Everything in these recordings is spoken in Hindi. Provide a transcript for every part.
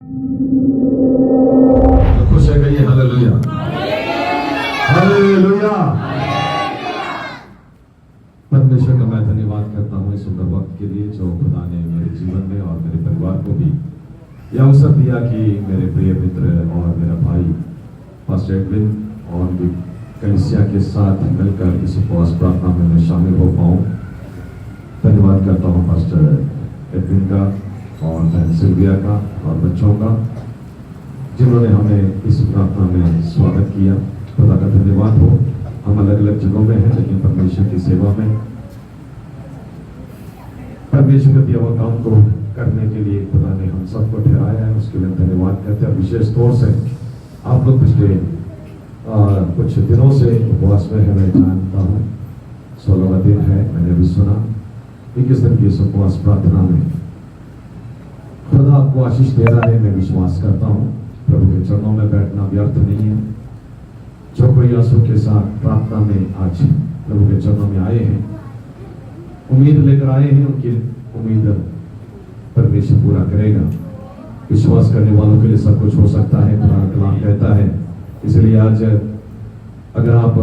तो खुश है कहिए हालेलुया, हालेलुया। परमेश्वर का मैं धन्यवाद करता हूँ इस सुंदर वक्त के लिए जो खुदा ने मेरे जीवन में और मेरे परिवार को भी यह अवसर दिया कि मेरे प्रिय मित्र और मेरा भाई पास्टर एडविन और भी कलीसिया के साथ मिलकर इस उपवास प्रार्थना में मैं शामिल हो पाऊँ। धन्यवाद करता हूँ पास्टर एडविन का और बहन सिल्विया का और बच्चों का जिन्होंने हमें इस प्रार्थना में स्वागत किया। खुदा का धन्यवाद हो। हम अलग अलग जगहों में हैं लेकिन परमेश्वर की सेवा में परमेश्वर के दिया हुआ काम को करने के लिए खुदा ने हम सबको ठहराया है, उसके लिए धन्यवाद करते हैं। विशेष तौर से आप लोग पिछले कुछ दिनों से उपवास में है, मैं जानता हूँ 16वां दिन है। मैंने अभी सुना 21 दिन की इस उपवास प्रार्थना में खुदा आपको आशीष दे रहा है। मैं विश्वास करता हूँ प्रभु के चरणों में बैठना व्यर्थ नहीं है। जो कोई आंसू के साथ प्रार्थना में आज प्रभु के चरणों में आए हैं, उम्मीद लेकर आए हैं, उनकी उम्मीद परमेश्वर पूरा करेगा। विश्वास करने वालों के लिए सब कुछ हो सकता है, खुदा का कलाम कहता है। इसलिए आज अगर आप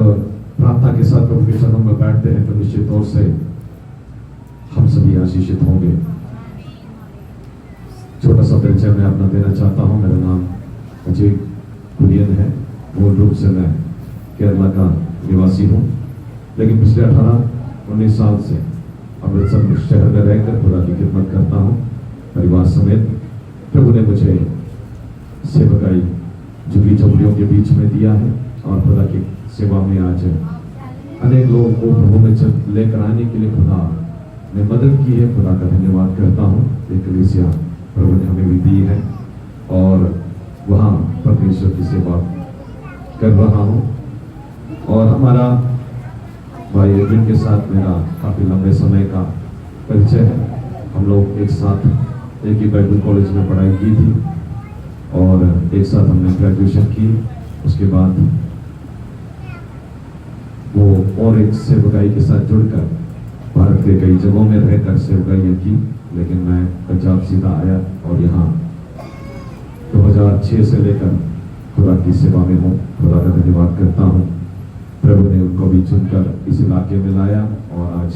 प्रार्थना के साथ प्रभु के चरणों में बैठते हैं तो निश्चित तौर से हम सभी आशीषित होंगे। छोटा सा परिचय मैं अपना देना चाहता हूँ। मेरा नाम अजय कुरियन है। मूल रूप से मैं केरला का निवासी हूँ, लेकिन पिछले 18-19 साल से अमृतसर शहर में रहकर खुदा की खिदमत करता हूँ परिवार समेत। प्रभु ने मुझे सेवकाई झुग्गी झोपड़ियों के बीच में दिया है और खुदा की सेवा में आज अनेक लोगों को प्रभु में लेकर आने के लिए खुदा ने मदद की है। खुदा का धन्यवाद करता हूँ। ये कलीसिया प्रभु ने हमें भी दी है और वहाँ परमेश्वर की सेवा कर रहा हूँ। और हमारा भाई एडविन के साथ मेरा काफ़ी लंबे समय का परिचय है। हम लोग एक साथ एक ही बाइबल कॉलेज में पढ़ाई की थी और एक साथ हमने ग्रेजुएशन की। उसके बाद वो और एक सेवकाई के साथ जुड़कर भारत के कई जगहों में रहकर सेवकाई की, लेकिन मैं पंजाब सीधा आया और यहाँ 2006 से लेकर खुदा की सेवा में हूँ। खुदा का धन्यवाद करता हूँ। प्रभु ने उनको भी चुनकर इस इलाके में लाया और आज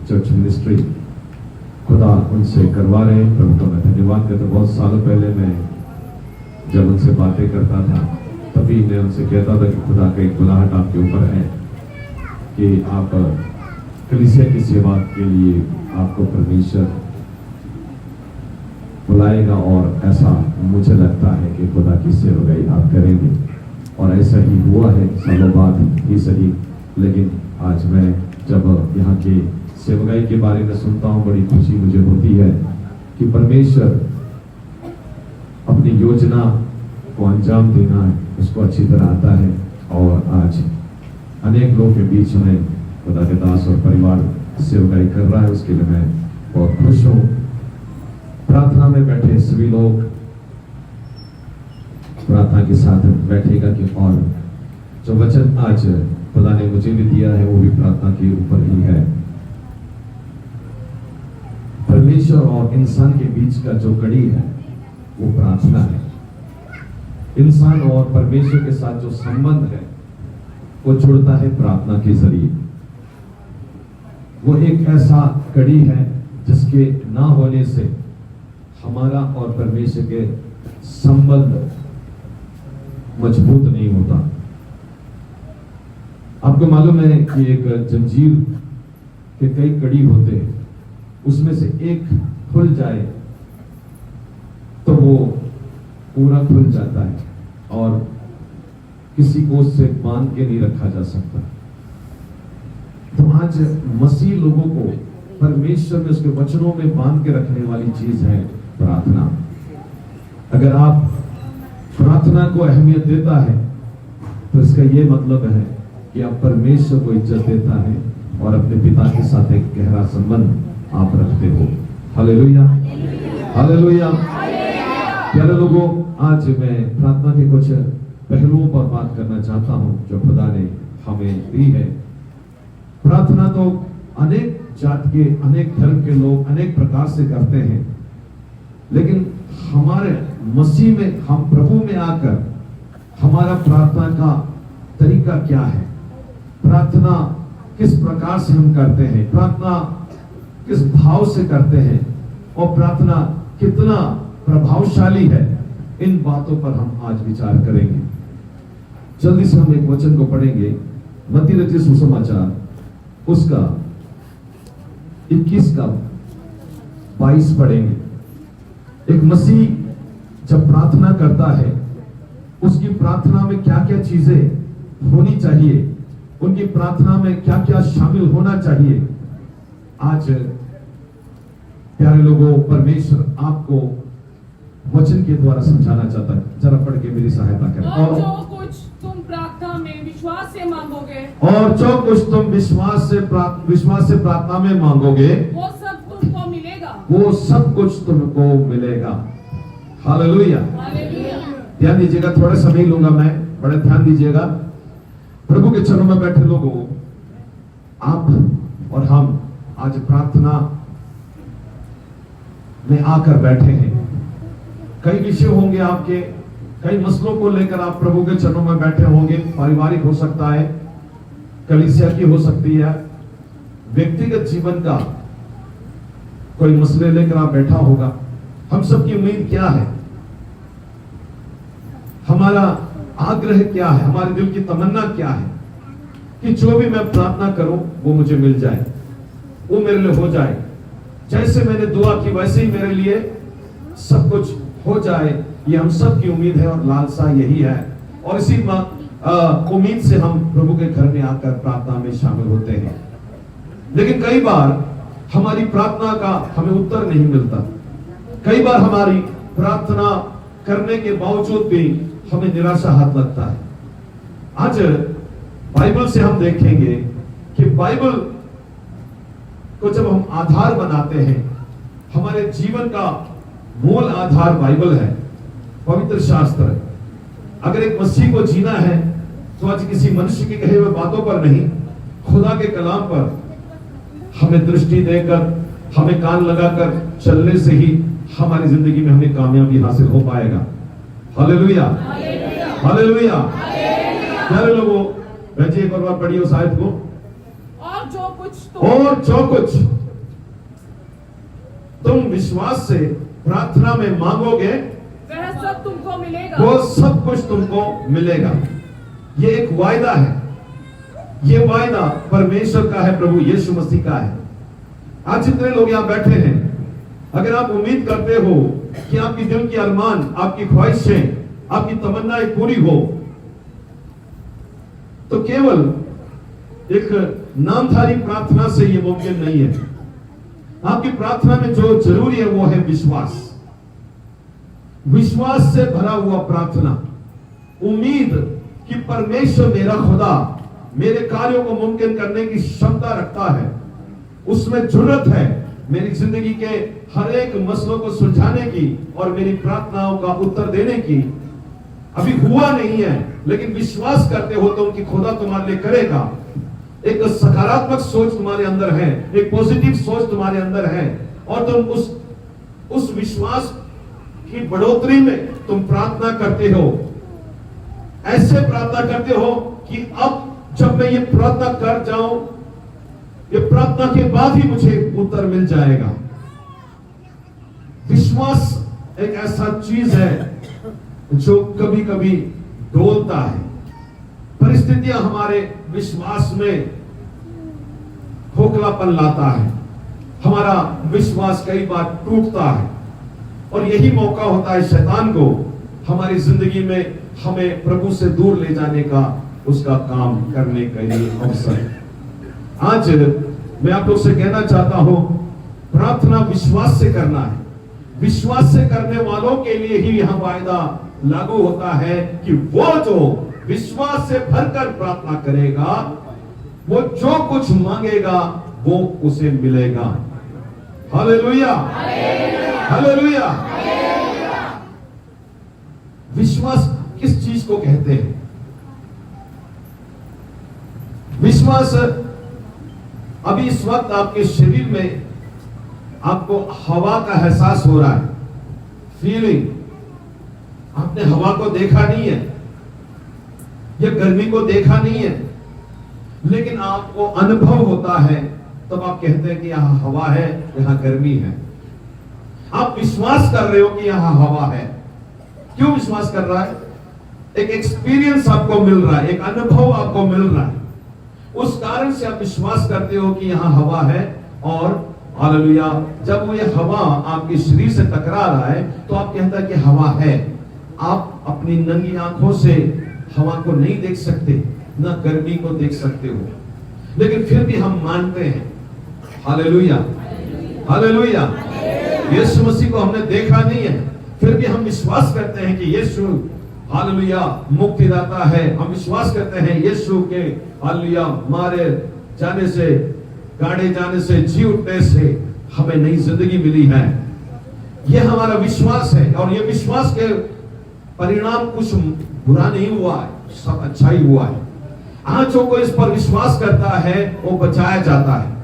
चर्च मिनिस्ट्री खुदा उनसे करवा रहे हैं। प्रभु का मैं धन्यवाद करता हूँ। बहुत सालों पहले मैं जब उनसे बातें करता था तभी मैं उनसे कहता था कि खुदा का एक बुलाहट आपके ऊपर है कि आप कलीसिया की सेवा के लिए आपको परमेश्वर बुलाएगा और ऐसा मुझे लगता है कि खुदा की सेवकाई आप करेंगे और ऐसा ही हुआ है। सालों बाद ही सही, लेकिन आज मैं जब यहाँ के सेवकाई के बारे में सुनता हूँ बड़ी खुशी मुझे होती है कि परमेश्वर अपनी योजना को अंजाम देना है उसको अच्छी तरह आता है। और आज अनेक लोगों के बीच में खुदा के दास और परिवार सेवकाई कर रहा है, उसके लिए मैं बहुत खुश हूँ। प्रार्थना में बैठे सभी लोग प्रार्थना के साथ बैठेगा कि और जो वचन आज खुदा ने मुझे भी दिया है वो भी प्रार्थना के ऊपर ही है। परमेश्वर और इंसान के बीच का जो कड़ी है वो प्रार्थना है। इंसान और परमेश्वर के साथ जो संबंध है वो जुड़ता है प्रार्थना के जरिए। वो एक ऐसा कड़ी है जिसके ना होने से हमारा और परमेश्वर के संबंध मजबूत नहीं होता। आपको मालूम है कि एक जंजीर के कई कड़ी होते हैं, उसमें से एक खुल जाए तो वो पूरा खुल जाता है और किसी को उससे बांध के नहीं रखा जा सकता। तो आज मसीह लोगों को परमेश्वर में उसके वचनों में बांध के रखने वाली चीज है प्रार्थना। अगर आप प्रार्थना को अहमियत देता है तो इसका यह मतलब है कि आप परमेश्वर को इज्जत देता है और अपने पिता के साथ एक गहरा संबंध आप रखते हो। Hallelujah, hallelujah. प्यारे लोगों, आज मैं प्रार्थना के कुछ पहलुओं पर बात करना चाहता हूं जो खुदा ने हमें दी है। प्रार्थना तो अनेक जात के, अनेक धर्म के लोग अनेक प्रकार से करते हैं, लेकिन हमारे मसीह में, हम प्रभु में आकर हमारा प्रार्थना का तरीका क्या है, प्रार्थना किस प्रकार से हम करते हैं, प्रार्थना किस भाव से करते हैं और प्रार्थना कितना प्रभावशाली है, इन बातों पर हम आज विचार करेंगे। जल्दी से हम एक वचन को पढ़ेंगे, मत्ती रचित सुसमाचार उसका 21 का 22 पढ़ेंगे। एक मसीह जब प्रार्थना करता है, उसकी प्रार्थना में क्या क्या चीजें होनी चाहिए, उनकी प्रार्थना में क्या क्या शामिल होना चाहिए, आज प्यारे लोगों परमेश्वर आपको वचन के द्वारा समझाना चाहता है। जरा पढ़ के मेरी सहायता करें। और जो कुछ तुम प्रार्थना में विश्वास से मांगोगे, और जो कुछ तुम विश्वास से प्रार्थना में मांगोगे, वो सब तुमको मिलेगा। वो सब कुछ तुमको मिलेगा। हालेलुया। हालेलुया। ध्यान दीजिएगा, थोड़ा समय लूंगा मैं, बड़े ध्यान दीजिएगा। प्रभु के चरणों में बैठे लोगों, आप और हम आज प्रार्थना में आकर बैठे हैं। कई विषय होंगे आपके, कई मसलों को लेकर आप प्रभु के चरणों में बैठे होंगे। पारिवारिक हो सकता है, कलीसिया की हो सकती है, व्यक्तिगत जीवन का कोई मसले लेकर आप बैठा होगा। हम सबकी उम्मीद क्या है, हमारा आग्रह क्या है, हमारे दिल की तमन्ना क्या है कि जो भी मैं प्रार्थना करूं वो मुझे मिल जाए, वो मेरे लिए हो जाए। जैसे मैंने दुआ की वैसे ही मेरे लिए सब कुछ हो जाए। ये हम सब की उम्मीद है और लालसा यही है, और इसी उम्मीद से हम प्रभु के घर में आकर प्रार्थना में शामिल होते हैं। लेकिन कई बार हमारी प्रार्थना का हमें उत्तर नहीं मिलता। कई बार हमारी प्रार्थना करने के बावजूद भी हमें निराशा हाथ लगता है। आज बाइबल से हम देखेंगे कि बाइबल को जब हम आधार बनाते हैं, हमारे जीवन का मूल आधार बाइबल है, पवित्र शास्त्र। अगर एक मसीह को जीना है तो आज किसी मनुष्य के कहे हुए बातों पर नहीं, खुदा के कलाम पर हमें दृष्टि देकर, हमें कान लगाकर चलने से ही हमारी जिंदगी में हमें कामयाबी हासिल हो पाएगा। Hallelujah, hallelujah. प्यारे लोगों, रजिए एक बार पढ़िए उस आयत को। और जो कुछ तुम विश्वास से प्रार्थना में मांगोगे, वह सब तुमको मिलेगा। वो सब कुछ तुमको मिलेगा। ये एक वायदा है। ये वायदा परमेश्वर का है, प्रभु यीशु मसीह का है। आज जितने लोग यहां बैठे हैं, अगर आप उम्मीद करते हो कि आपकी दिल की अरमान, आपकी ख्वाहिशें, आपकी तमन्नाएं पूरी हो, तो केवल एक नामधारी प्रार्थना से यह मुमकिन नहीं है। आपकी प्रार्थना में जो जरूरी है वो है विश्वास। विश्वास से भरा हुआ प्रार्थना, उम्मीद कि परमेश्वर मेरा खुदा मेरे कार्यों को मुमकिन करने की क्षमता रखता है, उसमें जुर्रत है मेरी जिंदगी के हर एक मसलों को सुलझाने की और मेरी प्रार्थनाओं का उत्तर देने की। अभी हुआ नहीं है, लेकिन विश्वास करते हो तो उनकी खुदा तुम्हारे लिए करेगा। एक सकारात्मक सोच तुम्हारे अंदर है, एक पॉजिटिव सोच तुम्हारे अंदर है, और तुम उस विश्वास की बढ़ोतरी में तुम प्रार्थना करते हो। ऐसे प्रार्थना करते हो कि अब जब मैं ये प्रार्थना कर जाऊं, ये प्रार्थना के बाद ही मुझे उत्तर मिल जाएगा। विश्वास एक ऐसा चीज है जो कभी कभी डोलता है। परिस्थितियां हमारे विश्वास में खोखलापन लाता है, हमारा विश्वास कई बार टूटता है, और यही मौका होता है शैतान को हमारी जिंदगी में हमें प्रभु से दूर ले जाने का, उसका काम करने के लिए अवसर। आज मैं आप लोग से कहना चाहता हूं, प्रार्थना विश्वास से करना है। विश्वास से करने वालों के लिए ही यह वायदा लागू होता है कि वो जो विश्वास से भरकर प्रार्थना करेगा, वो जो कुछ मांगेगा वो उसे मिलेगा। Hallelujah, hallelujah. विश्वास किस चीज को कहते हैं? विश्वास अभी इस वक्त आपके शरीर में आपको हवा का एहसास हो रहा है, फीलिंग, आपने हवा को देखा नहीं है, ये गर्मी को देखा नहीं है, लेकिन आपको अनुभव होता है, तब आप कहते हैं कि यहां हवा है, यहां गर्मी है। आप विश्वास कर रहे हो कि यहां हवा है। क्यों विश्वास कर रहा है? एक एक्सपीरियंस आपको मिल रहा है, एक अनुभव आपको मिल रहा है, उस कारण से आप विश्वास करते हो कि यहां हवा है। और हालेलुया, जब वो ये हवा आपके शरीर से टकरा रहा है तो आप कहते हैं कि हवा है। आप अपनी नंगी आंखों से हवा को नहीं देख सकते, ना गर्मी को देख सकते हो, लेकिन फिर भी हम मानते हैं। Hallelujah, hallelujah. यीशु मसीह को हमने देखा नहीं है, फिर भी हम विश्वास करते हैं कि यीशु हालेलुया मुक्तिदाता है। हम विश्वास करते हैं यीशु के हालेलुया मारे जाने से, गाड़े जाने से, जी उठने से हमें नई जिंदगी मिली है। यह हमारा विश्वास है, और यह विश्वास के परिणाम कुछ बुरा नहीं हुआ है, सब अच्छा ही हुआ है। आज जो कोई इस पर विश्वास करता है वो बचाया जाता है।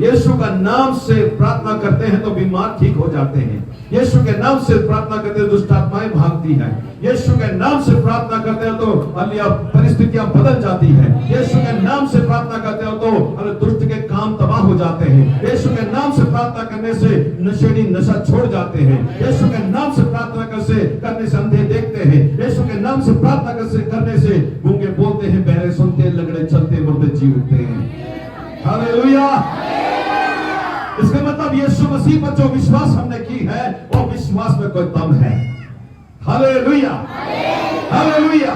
यीशु का नाम से प्रार्थना करते हैं तो बीमार ठीक हो जाते हैं। यीशु के नाम से प्रार्थना करते हैं दुष्ट आत्माएं भागती हैं। यीशु के नाम से प्रार्थना करते हैं तो अलिया परिस्थितियां बदल जाती है। यीशु के नाम से प्रार्थना करते हो तो दुष्ट के काम तबाह हो जाते हैं। यीशु के नाम से प्रार्थना करने से नशेड़ी नशा छोड़ जाते हैं। यीशु के नाम से प्रार्थना करने से अंधे देखते हैं। यीशु के नाम से प्रार्थना करने से गूंगे बोलते हैं, बहरे सुनते हैं, लंगड़े चलते, मुर्दे जी उठते हैं। हालेलुया। इसका मतलब यीशु मसीह पर जो विश्वास हमने की है वो विश्वास में कोई दम है। Hallelujah, hallelujah.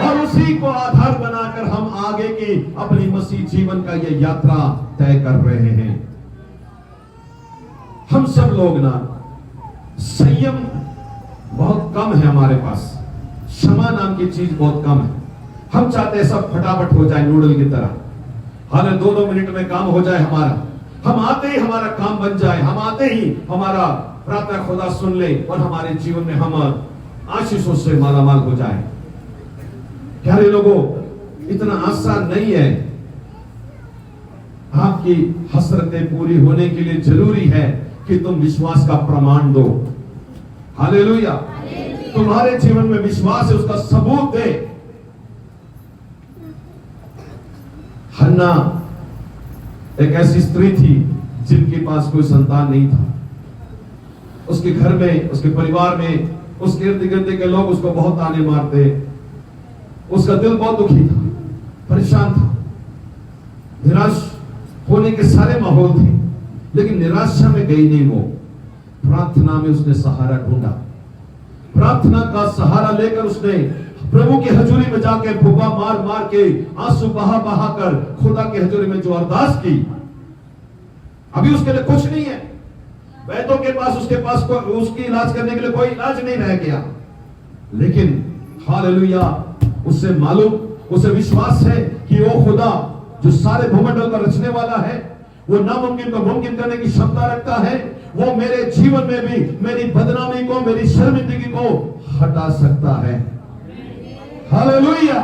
और उसी को आधार बनाकर हम आगे की अपनी मसीह जीवन का ये यात्रा तय कर रहे हैं। हम सब लोग ना संयम बहुत कम है हमारे पास, क्षमा नाम की चीज बहुत कम है। हम चाहते हैं सब फटाफट हो जाए नूडल की तरह, हाले 2-2 मिनट में काम हो जाए हमारा। हम आते ही हमारा काम बन जाए, हम आते ही हमारा प्रार्थना खुदा सुन ले और हमारे जीवन में हम आशीषों से मालामाल हो जाए। प्यारे लोगों, इतना आसान नहीं है। आपकी हसरतें पूरी होने के लिए जरूरी है कि तुम विश्वास का प्रमाण दो। हालेलुया। तुम्हारे जीवन में विश्वास है, उसका सबूत दे। हन्ना एक ऐसी स्त्री थी जिनके पास कोई संतान नहीं था। उसके घर में, उसके परिवार में, उसके इर्द गिर्द के लोग उसको बहुत ताने मारते। उसका दिल बहुत दुखी था, परेशान था, निराश होने के सारे माहौल थे, लेकिन निराशा में गई नहीं। वो प्रार्थना में उसने सहारा ढूंढा। प्रार्थना का सहारा लेकर उसने प्रभु की हजूरी में जाके फूफा मार मार के, आंसू बहा बहा कर खुदा की हजूरी में जो अरदास की। अभी उसके लिए कुछ नहीं है, वैद्यों के पास उसके पास उसकी इलाज करने के लिए कोई इलाज नहीं रह गया, लेकिन हालेलुया उससे मालूम, उसे विश्वास है कि वो खुदा जो सारे भूमंडल का रचने वाला है, वो नामुमकिन को मुमकिन करने की क्षमता रखता है। वो मेरे जीवन में भी मेरी बदनामी को, मेरी शर्मिंदगी को हटा सकता है। Hallelujah,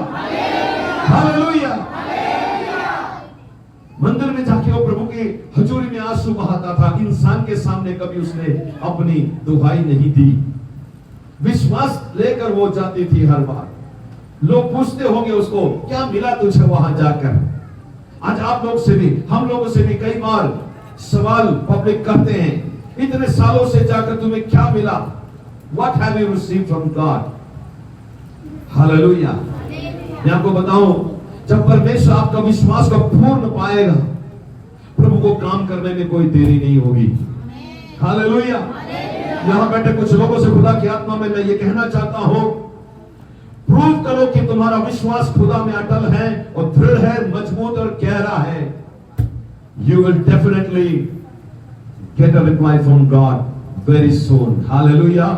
hallelujah. मंदिर में जाके वो प्रभु की हजूरी में आंसू बहाता था। इंसान के सामने कभी उसने अपनी दुहाई नहीं दी। विश्वास लेकर वो जाती थी हर बार। लोग पूछते होंगे उसको, क्या मिला तुझे वहां जाकर? आज आप लोग से भी, हम लोगों से भी कई बार सवाल पब्लिक करते हैं, इतने सालों से जाकर तुम्हें क्या मिला? What have you received from God? Hallelujah. मैं आपको बताऊं, जब परमेश्वर आपका विश्वास को पूर्ण पाएगा, प्रभु को काम करने में कोई देरी नहीं होगी। हालेलुया। यहां बैठे कुछ लोगों से खुदा की आत्मा में मैं ये कहना चाहता हूं, प्रूव करो कि तुम्हारा विश्वास खुदा में अटल है और दृढ़ है, मजबूत और गहरा है। You will definitely get a reply from God very soon. Hallelujah.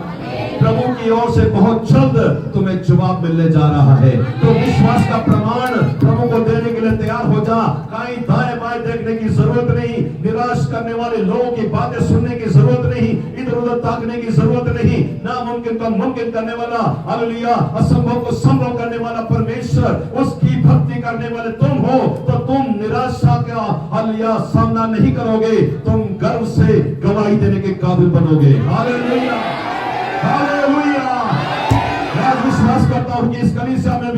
प्रभु की ओर से बहुत जल्द तुम्हें जवाब मिलने जा रहा है। तो विश्वास का प्रमाण प्रभु को देने के लिए तैयार हो जा। कहीं दाएं बाएं देखने की जरूरत नहीं, निराश करने वाले लोगों की बातें सुनने की जरूरत नहीं, इधर उधर ताकने की जरूरत नहीं। नामुमकिन का मुमकिन करने वाला, हालेलुया, असंभव को संभव करने वाला परमेश्वर, उसकी भक्ति करने वाले तुम हो तो तुम निराशा का हालेलुया सामना नहीं करोगे, तुम गर्व से गवाही देने के काबिल बनोगे। Hallelujah, hallelujah.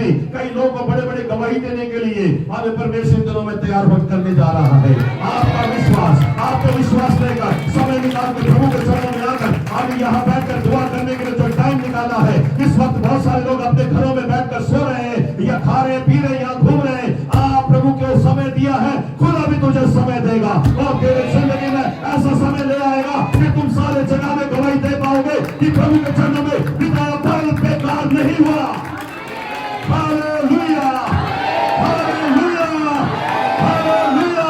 नहीं, कई लोगों को बड़े बड़े गवाही देने के लिए हमें परमेश्वर दिनों में तैयार हो करने जा रहा है। आपका विश्वास, आपको विश्वास लेकर समय निकाल कर प्रभु के चरणों में आकर अभी यहाँ बैठकर दुआ करने के लिए जो टाइम निकाला है, इस वक्त बहुत सारे लोग अपने घरों में बैठकर सो रहे हैं या खा रहे पी रहे या घूम रहे हैं। आप प्रभु को समय दिया है, खुदा भी तुझे समय देगा और तेरे जिंदगी में ऐसा समय ले आएगा कि तुम सारे जगह में गवाही दे पाओगे कि प्रभु के चरणों में बिताया पल बेकार नहीं हुआ। Hallelujah, hallelujah, hallelujah.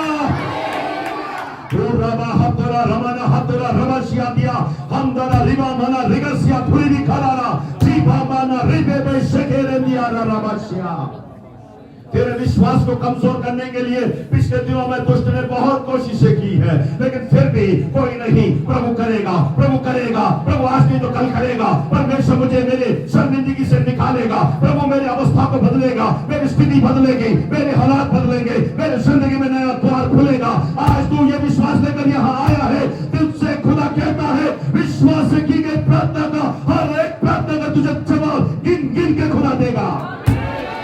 रबा हतरा रमना हतरा रमशिया दिया हमदरा रिबा मना रिगसिया थुरी खरारा जीवा माना रिबे बे शकेरे दिया रमशिया। तेरे विश्वास को कमजोर करने के लिए पिछले दिनों में दुष्ट ने बहुत कोशिशें की है, लेकिन फिर भी कोई नहीं। प्रभु करेगा, प्रभु करेगा, प्रभु आज नहीं तो कल करेगा। परमेश्वर मुझे मेरे शर्मिंदगी से निकालेगा, प्रभु मेरी अवस्था को बदलेगा, मेरी स्थिति बदलेगी, मेरे हालात बदलेंगे, मेरे जिंदगी में नया द्वार खुलेगा। आज तू ये विश्वास लेकर यहाँ आया है, तुझसे खुदा कहता है विश्वास से की गई प्रार्थना का हर एक प्रार्थना का तुझे जवाब गिन गिन के खुदा देगा।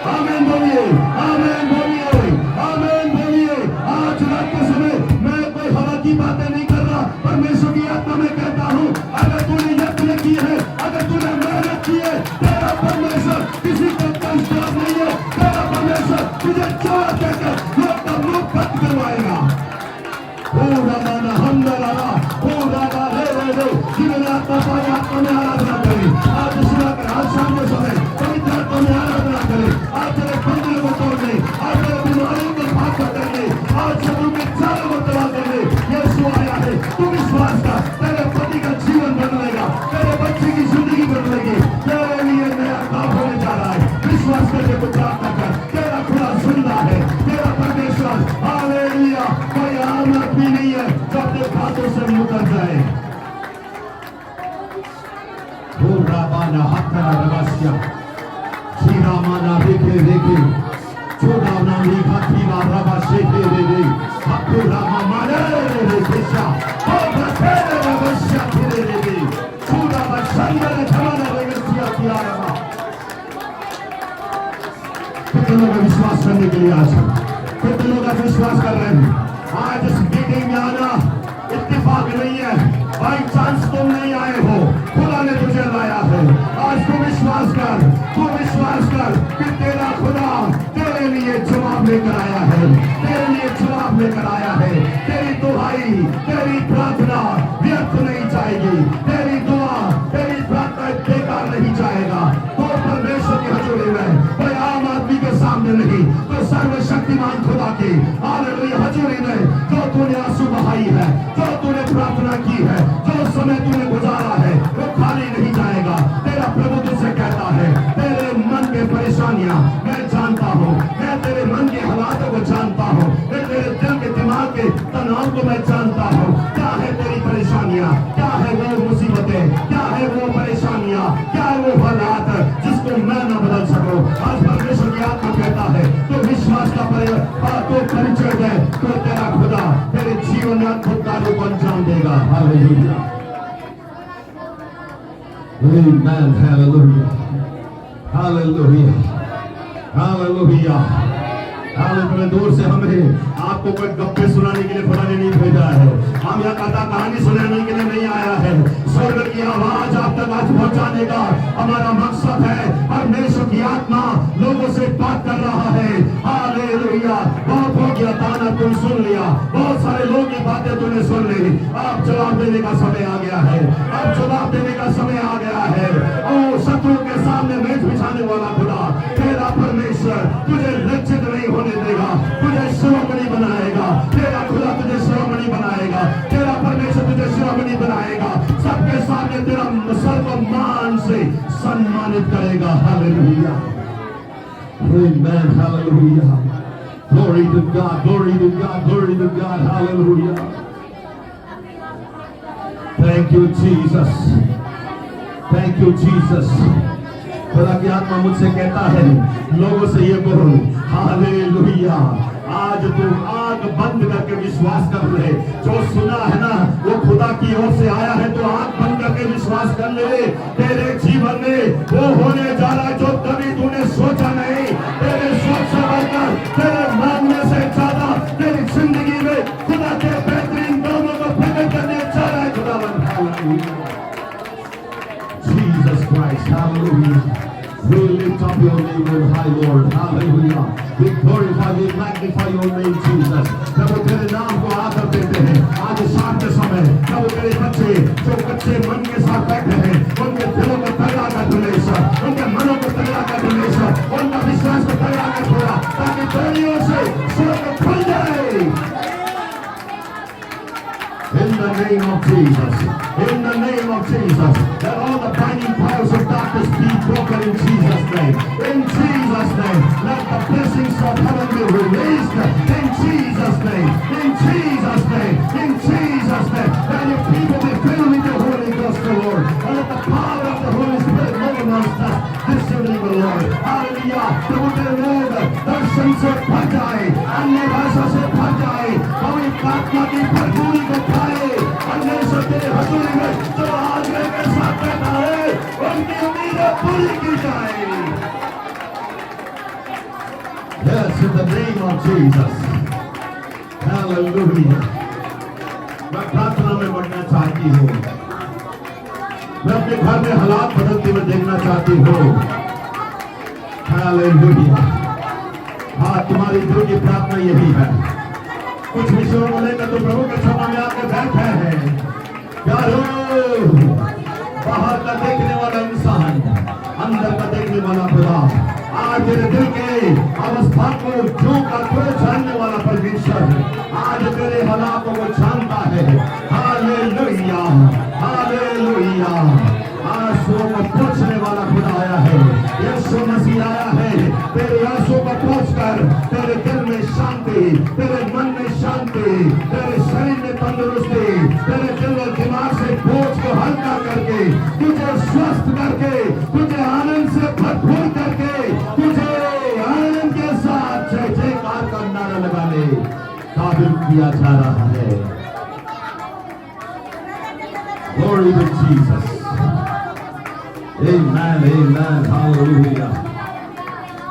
आमीन बोलिए, आमीन बोलिए, आमीन बोलिए। आज रात के समय मैं कोई हवा की बातें नहीं कर रहा, परमेश्वर की आत्मा में कहता हूँ, अगर तूने यत्न की है, अगर तूने मेहनत की है, तेरा परमेश्वर किसी का कंस्ट्रक्ट नहीं है। तेरा परमेश्वर तुझे चोर कहकर लोग का मुख बंद करवाएगा। पूरा माना हम डरा, पूरा रे रे रे, जिन्होंने आत्मा पाई आत्मा में आराधना करी। आज शिवा कर, आज शाम के समय पवित्र आत्मा में आराधना करें। आज तेरे बंधनों को तोड़ने, आज तेरे बीमारियों को भाग करने, आज शत्रु के चारों को तबाह करने यीशु आया है। तू विश्वास कर, तेरे पति का जीवन बदलेगा, तेरे बच्चे की जिंदगी बदलेगी, तेरे लिए नया काम होने जा रहा है। विश्वास करके कुछ प्रार्थना कर, तेरा खुदा सुनना है, तेरा परमेश्वर। हालेलुया। कोई आम आदमी नहीं है जो अपने बातों से मुकर जाए। रामाना हत्या रवस्या श्रीरामाना रेखे रेखे छोड़ा नामी खातीवा रवा शेखे रे रे हत्या रामा माने रे रे केशा और रखे रवस्या फिरे रे रे छोड़ा बशंगर धमाना रवस्या किया रवा। कितने लोग विश्वास करने के लिए आज, कितने लोग विश्वास कर रहे हैं? आज इस मीटिंग में आना इत्तेफाक नहीं है, बाई चांस तुम नहीं आए हो, खुदा ने तुझे लाया है। आज तू विश्वास कर, तू विश्वास कर कि तेरा खुदा तेरे लिए जवाब लेकर आया है, तेरे लिए जवाब लेकर आया है। तेरी दुहाई, तेरी प्रार्थना व्यर्थ नहीं जाएगी, तेरी दुआ, तेरी प्रार्थना बेकार नहीं जाएगा। तो परमेश्वर की हजूरी में, कोई आम आदमी के सामने नहीं, तो सर्वशक्तिमान खुदा की हालेलुया हजूरी में जो तूने आंसू बहाई है, जो तूने प्रार्थना की है, जो समय तूने गुजारा है, वो खाली नहीं जाएगा। तेरा प्रभु तुझसे कहता है, तेरे मन के परेशानियां मैं जानता हूँ, मैं तेरे मन के हालातों को जानता हूँ, मैं तेरे दिल के दिमाग के तनाव को मैं जानता हूँ। क्या है तेरी परेशानियां, क्या है वो मुसीबतें, क्या है वो परेशानियां, क्या है वो हालात जिसको मैं न बदल सकूं। आज परमेश्वर की आत्मा कहता है तो विश्वास का परिचय दे, तो तेरा खुदा तेरे जीवन में अद्भुत कार्यों को अंजाम देगा। हालेलुया, आमेन, हालेलुया, हालेलुया, हालेलुया। हालेलुया। दूर से हमें आपको कोई गप्पे सुनाने के लिए खुदा ने नहीं भेजा है, हम यह कथा कहानी सुनाने के लिए नहीं आया है। स्वर्ग की आवाज आप तक आज पहुंचाने का हमारा मकसद है। परमेश्वर की आत्मा लोगों से बात कर रहा है। हालेलुया। बहुत हो गया ताना तुम सुन लिया, बहुत सारे लोगों की बातें तूने सुन ली, अब जवाब देने का समय आ गया है, अब जवाब देने का समय आ गया है। ओ शत्रु के सामने मेज बिछाने वाला खुदा तेरा परमेश्वर तुझे लज्जित नहीं होने देगा, तुझे शिरोमणि बनाएगा। तेरा खुदा तुझे शिरोमणि बनाएगा, तेरा परमेश्वर तुझे शिरोमणि बनाएगा। सबके सामने तेरा सर को मान से सम्मानित करेगा। Hallelujah, amen, hallelujah. Glory to God, glory to God, glory to God. Hallelujah. Thank you Jesus, thank you Jesus. खुदा की आत्मा मुझसे कहता है लोगों से ये बोल, हालेलुया। आज तू आंख बंद करके विश्वास कर ले, जो सुना है ना वो खुदा की ओर से आया है, तो आंख बंद करके विश्वास कर ले। तेरे जीवन में वो होने जा रहा है जो कभी तूने सोचा नहीं। Hallelujah. We lift up your name on high, Lord. Hallelujah. We glorify, we magnify your name, Jesus. प्रभु तेरे नाम को आदर देते हैं। आज शाम के समय प्रभु तेरे बच्चे जो कच्चे मन के साथ बैठे हैं, उनके दिलों को तैयार कर परमेश्वर, उनके मनों को तैयार कर परमेश्वर, उनका विश्वास को तैयार कर थोड़ा, ताकि दोनों से स्वर्ग खुल जाए। In the name of Jesus, in the name of Jesus, let all the binding powers of darkness be broken in Jesus' name. In Jesus' name, let the blessings of heaven be released. In Jesus' name, in Jesus' name, in Jesus' name. Let your people be filled with the Holy Ghost, O Lord. And let the power of the Holy Spirit move amongst us this evening, O Lord. Hallelujah. प्रभु तेरे लोग दर्शन से भर जाए, अन्य भाषा से भर जाए, पवित्र आत्मा की भरपूरी को पाए। परमेश्वर तेरे हजूरी में जो आदमी के साथ बैठा है, उनकी उम्मीदें पूरी की जाए। Yes, in the name of Jesus. Hallelujah. मैं प्रार्थना में बढ़ना चाहती हूँ। मैं अपने घर में हालात बदलते हुए देखना चाहती हूँ। Hallelujah. हाँ, तुम्हारी दिल की प्रार्थना यही है। कुछ विषयों को लेकर तो प्रभु के क्षमा में आके बैठे हैं। प्यारो, बाहर का देखने वाला इंसान, अंदर का देखने वाला खुदा, आज तेरे दिल के अवस्था को जो कर जानने वाला परमेश्वर आज तेरे हालातों को जानता है। Hallelujah, hallelujah. आंसुओं को पोंछने वाला खुदा आया है, यीशु मसीह आया है तेरे आंसुओं को पोंछकर तेरे दिल में शांति, तेरे मन में शांति, तेरे शरीर में तंदुरुस्ती, तेरे दिल और दिमाग से बोझ को हल्का करके, तुझे स्वस्थ करके, तुझे आनंद से भरपूर करके, तुझे आनंद के साथ जय जयकार का नारा लगाने काबिल किया जा रहा है। Glory to Jesus. Amen, amen, hallelujah.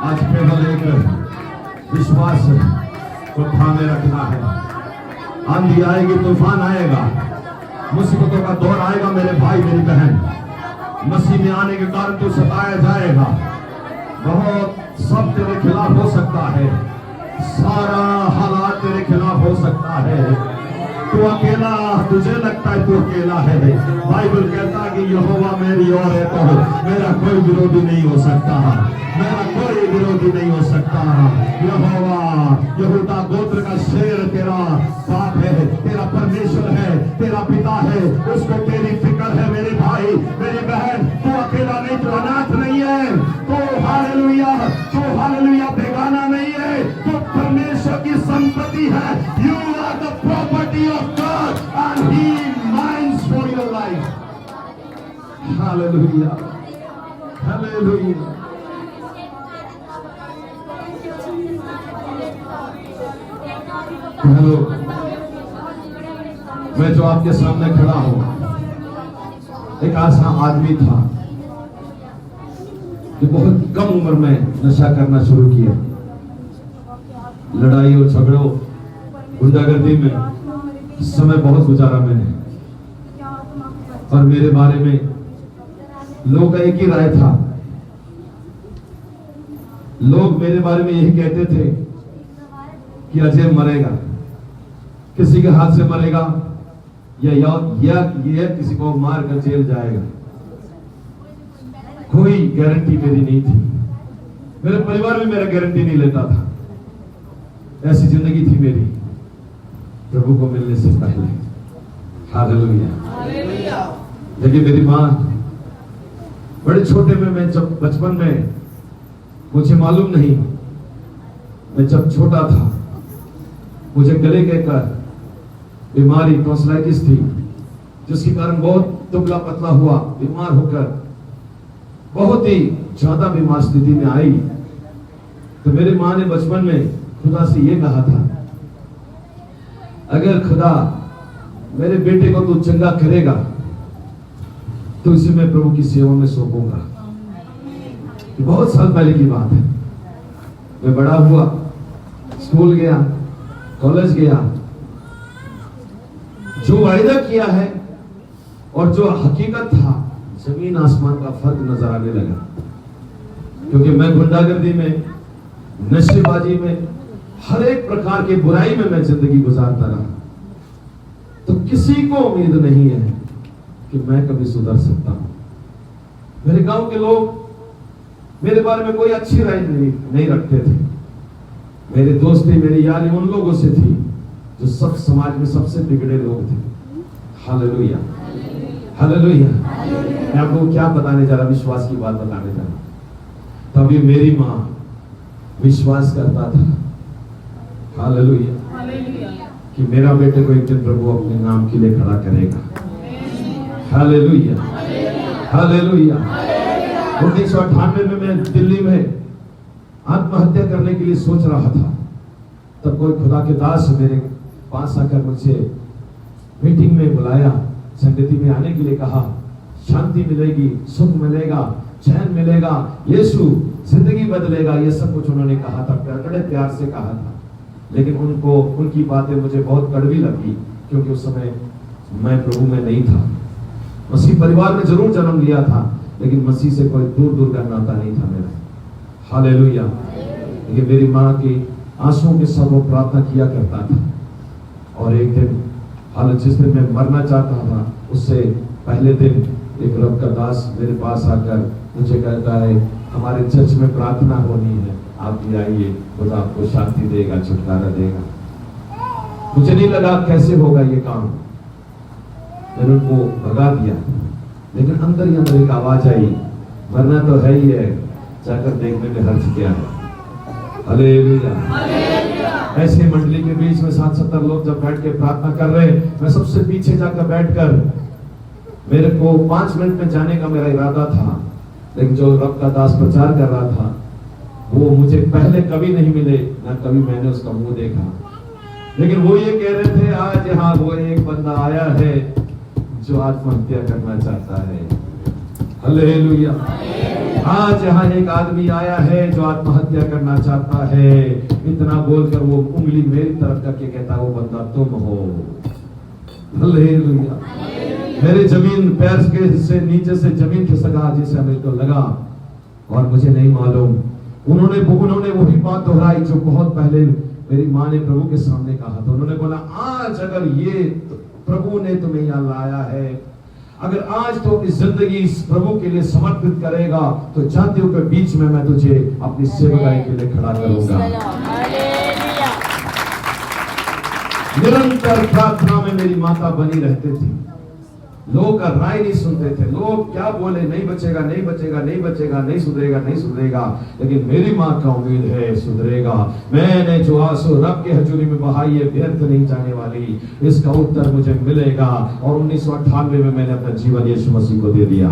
आज केवल एक विश्वास को थामे रखना है। आंधी आएगी, तूफान आएगा, मुसीबतों का दौर आएगा मेरे भाई मेरी बहन। मसीह में आने के कारण तू सताया जाएगा। बहुत सब तेरे खिलाफ हो सकता है, सारा हालात तेरे खिलाफ हो सकता है। तू अकेला, तुझे लगता है तू अकेला है। बाइबल कहता है कि यहोवा मेरी ओर है तो मेरा कोई विरोधी नहीं हो सकता, मेरा कोई विरोधी नहीं हो सकता। यहोवा यहूदा गोत्र का शेर तेरा बाप है, तेरा परमेश्वर है, तेरा पिता है, उसको तेरी फिक्र है मेरे भाई मेरी बहन। तू अकेला नहीं, तू अनाथ नहीं है, तो हालेलुया, तो हालेलुया बेगाना नहीं है, तो परमेश्वर की संपत्ति है। You are the property of God and he minds for your life. Hallelujah, hallelujah. Hello, मैं जो आपके सामने खड़ा हूं, एक ऐसा आदमी था जो बहुत कम उम्र में नशा करना शुरू किया। लड़ाई और झगड़ों, गुंडागर्दी में समय बहुत गुजारा मैंने। और मेरे बारे में लोग का एक ही राय था, लोग मेरे बारे में यही कहते थे कि अजय मरेगा, किसी के हाथ से मरेगा या किसी को मार कर जेल जाएगा। कोई गारंटी मेरी नहीं थी, मेरे परिवार में मेरा गारंटी नहीं लेता था। ऐसी जिंदगी थी मेरी प्रभु को मिलने से पहले। हालेलुया। लेकिन मेरी माँ, बड़े छोटे में, मैं जब बचपन में, मुझे मालूम नहीं, मैं जब छोटा था मुझे गले के कर बीमारी टॉन्सिलाइटिस थी, जिसके कारण बहुत दुबला पतला हुआ, बीमार होकर बहुत ही ज्यादा बीमार स्थिति में आई। तो मेरी माँ ने बचपन में खुदा से ये कहा था, अगर खुदा मेरे बेटे को तू चंगा करेगा तो इसे मैं प्रभु की सेवा में सौंपूंगा। बहुत साल पहले की बात है। मैं बड़ा हुआ, स्कूल गया, कॉलेज गया, जो वायदा किया है और जो हकीकत था, जमीन आसमान का फर्क नजर आने लगा, क्योंकि मैं गुंडागर्दी में, नशेबाजी में, हर एक प्रकार के बुराई में मैं जिंदगी गुजारता रहा। तो किसी को उम्मीद नहीं है कि मैं कभी सुधर सकता हूं। मेरे गांव के लोग मेरे बारे में कोई अच्छी राय नहीं रखते थे। मेरी दोस्ती, मेरी यारी उन लोगों से थी जो सब समाज में सबसे बिगड़े लोग थे। Hallelujah, hallelujah. मैं आपको क्या बताने जा रहा, विश्वास की बात बताने जा रहा। तभी मेरी मां विश्वास करता था, हालेलुया, कि मेरा बेटे को एक दिन प्रभु अपने नाम के लिए खड़ा करेगा। Hallelujah, hallelujah. 1998 में मैं दिल्ली में आत्महत्या करने के लिए सोच रहा था। तब कोई खुदा के दास मेरे पास आकर मुझे मीटिंग में बुलाया, संगति में आने के लिए कहा। शांति मिलेगी, सुख मिलेगा, चैन मिलेगा, यीशु जिंदगी बदलेगा, ये सब कुछ उन्होंने कहा था, बड़े प्यार से कहा था। लेकिन उनकी बातें मुझे बहुत कड़वी लगी, क्योंकि उस समय मैं प्रभु में नहीं था। मसीह परिवार में जरूर जन्म लिया था, लेकिन मसीह से कोई दूर दूर का नाता नहीं था मेरा। हालेलुया। लेकिन मेरी माँ की आंसुओं के साथ वो प्रार्थना किया करता था। और एक दिन, हालांकि जिस दिन मैं मरना चाहता था, उससे पहले दिन एक रब का दास मेरे पास आकर मुझे कहता है, हमारे चर्च में प्रार्थना होनी है, आप भी आइए, खुदा आपको शांति देगा, छुटकारा देगा। मुझे नहीं लगा कैसे होगा ये काम, मैंने उनको भगा दिया। लेकिन अंदर ही अंदर एक आवाज आई, मरना तो है ही है, जाकर देखने में हर्ज क्या है। हालेलुया। ऐसे मंडली के बीच में 60-70 लोग जब बैठ के प्रार्थना कर रहे, मैं सबसे पीछे जाकर बैठकर, मेरे को 5 मिनट में जाने का मेरा इरादा था, लेकिन जो रब का दास प्रचार कर रहा था वो मुझे पहले कभी नहीं मिले, ना कभी मैंने उसका मुंह देखा। लेकिन वो ये कह रहे थे, आज यहाँ वो एक बंदा आया है जो आत्महत्या करना चाहता है। हालेलुया। आज यहाँ एक आदमी आया है जो आत्महत्या करना चाहता है। इतना बोलकर वो उंगली मेरी तरफ करके कहता, वो बंदा तुम हो। हालेलुया। मेरे जमीन पैर के से नीचे से जमीन खिसका जैसे मेरे को लगा, और मुझे नहीं मालूम उन्होंने वही बात दोहराई जो बहुत पहले मेरी माँ ने प्रभु के सामने कहा था। उन्होंने बोला, आज अगर ये प्रभु ने तुम्हें यहाँ लाया है, अगर आज तो अपनी जिंदगी इस प्रभु के लिए समर्पित करेगा, तो जातियों के बीच में मैं तुझे अपनी सेवकाई के लिए खड़ा करूंगा। निरंतर प्रार्थना में मेरी माता बनी रहती थी। लोग का राय नहीं सुनते थे, लोग क्या बोले, नहीं बचेगा, नहीं बचेगा, नहीं बचेगा, नहीं सुधरेगा, नहीं सुधरेगा। लेकिन मेरी माँ का उम्मीद है, सुधरेगा। मैंने जो आंसू रब के हजूरी में बहाई है, व्यर्थ नहीं जाने वाली, इसका उत्तर मुझे मिलेगा। और 1998 में मैंने अपना जीवन यीशु मसीह को दे दिया।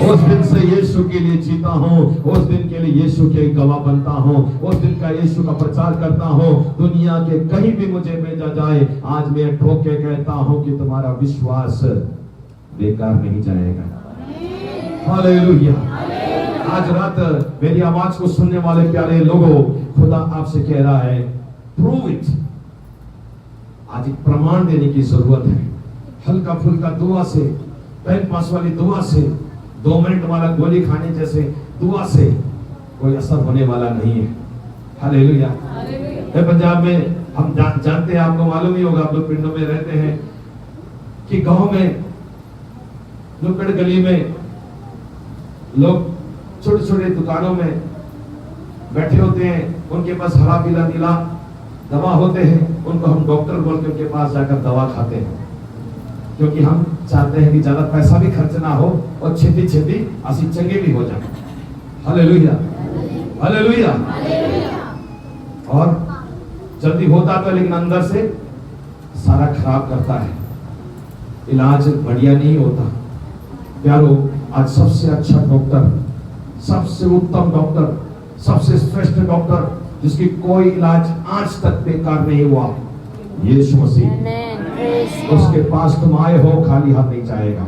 उस दिन से यीशु के लिए जीता हूँ, उस दिन के लिए यीशु के गवाह बनता हूँ, उस दिन का यीशु का प्रचार करता हूँ। दुनिया के कहीं भी मुझे भेजा जाए, आज मैं ठोक के कहता हूँ कि तुम्हारा विश्वास बेकार नहीं जाएगा। हालेलुया। आज रात मेरी आवाज को सुनने वाले प्यारे लोगों, खुदा आपसे कह रहा है, प्रूव इट। आज एक प्रमाण देने की जरूरत है। हल्का फुल्का दुआ से, पैन पास वाली दुआ से, 2 मिनट वाला गोली खाने जैसे दुआ से कोई असर होने वाला नहीं है। हालेलुया। पंजाब में हम जानते हैं, आपको मालूम ही होगा, आप लोग पिंडों में रहते हैं, कि गांव में नुक्कड़ गली में लोग छोटे छोटे दुकानों में बैठे होते हैं, उनके पास हरा पीला नीला दवा होते हैं, उनको हम डॉक्टर बोल के उनके पास जाकर दवा खाते हैं, क्योंकि हम चाहते हैं कि ज्यादा पैसा भी खर्च ना हो और छेती छेती असी चंगे भी हो जाए। Hallelujah, hallelujah. और जल्दी होता तो, लेकिन अंदर से सारा खराब करता है, इलाज बढ़िया नहीं होता। प्यारो, आज सबसे अच्छा डॉक्टर, सबसे उत्तम डॉक्टर, सबसे श्रेष्ठ डॉक्टर, जिसकी कोई इलाज आज तक बेकार नहीं हुआ, यीशु मसीह। उसके पास तुम आए हो, खाली हाथ नहीं जाएगा।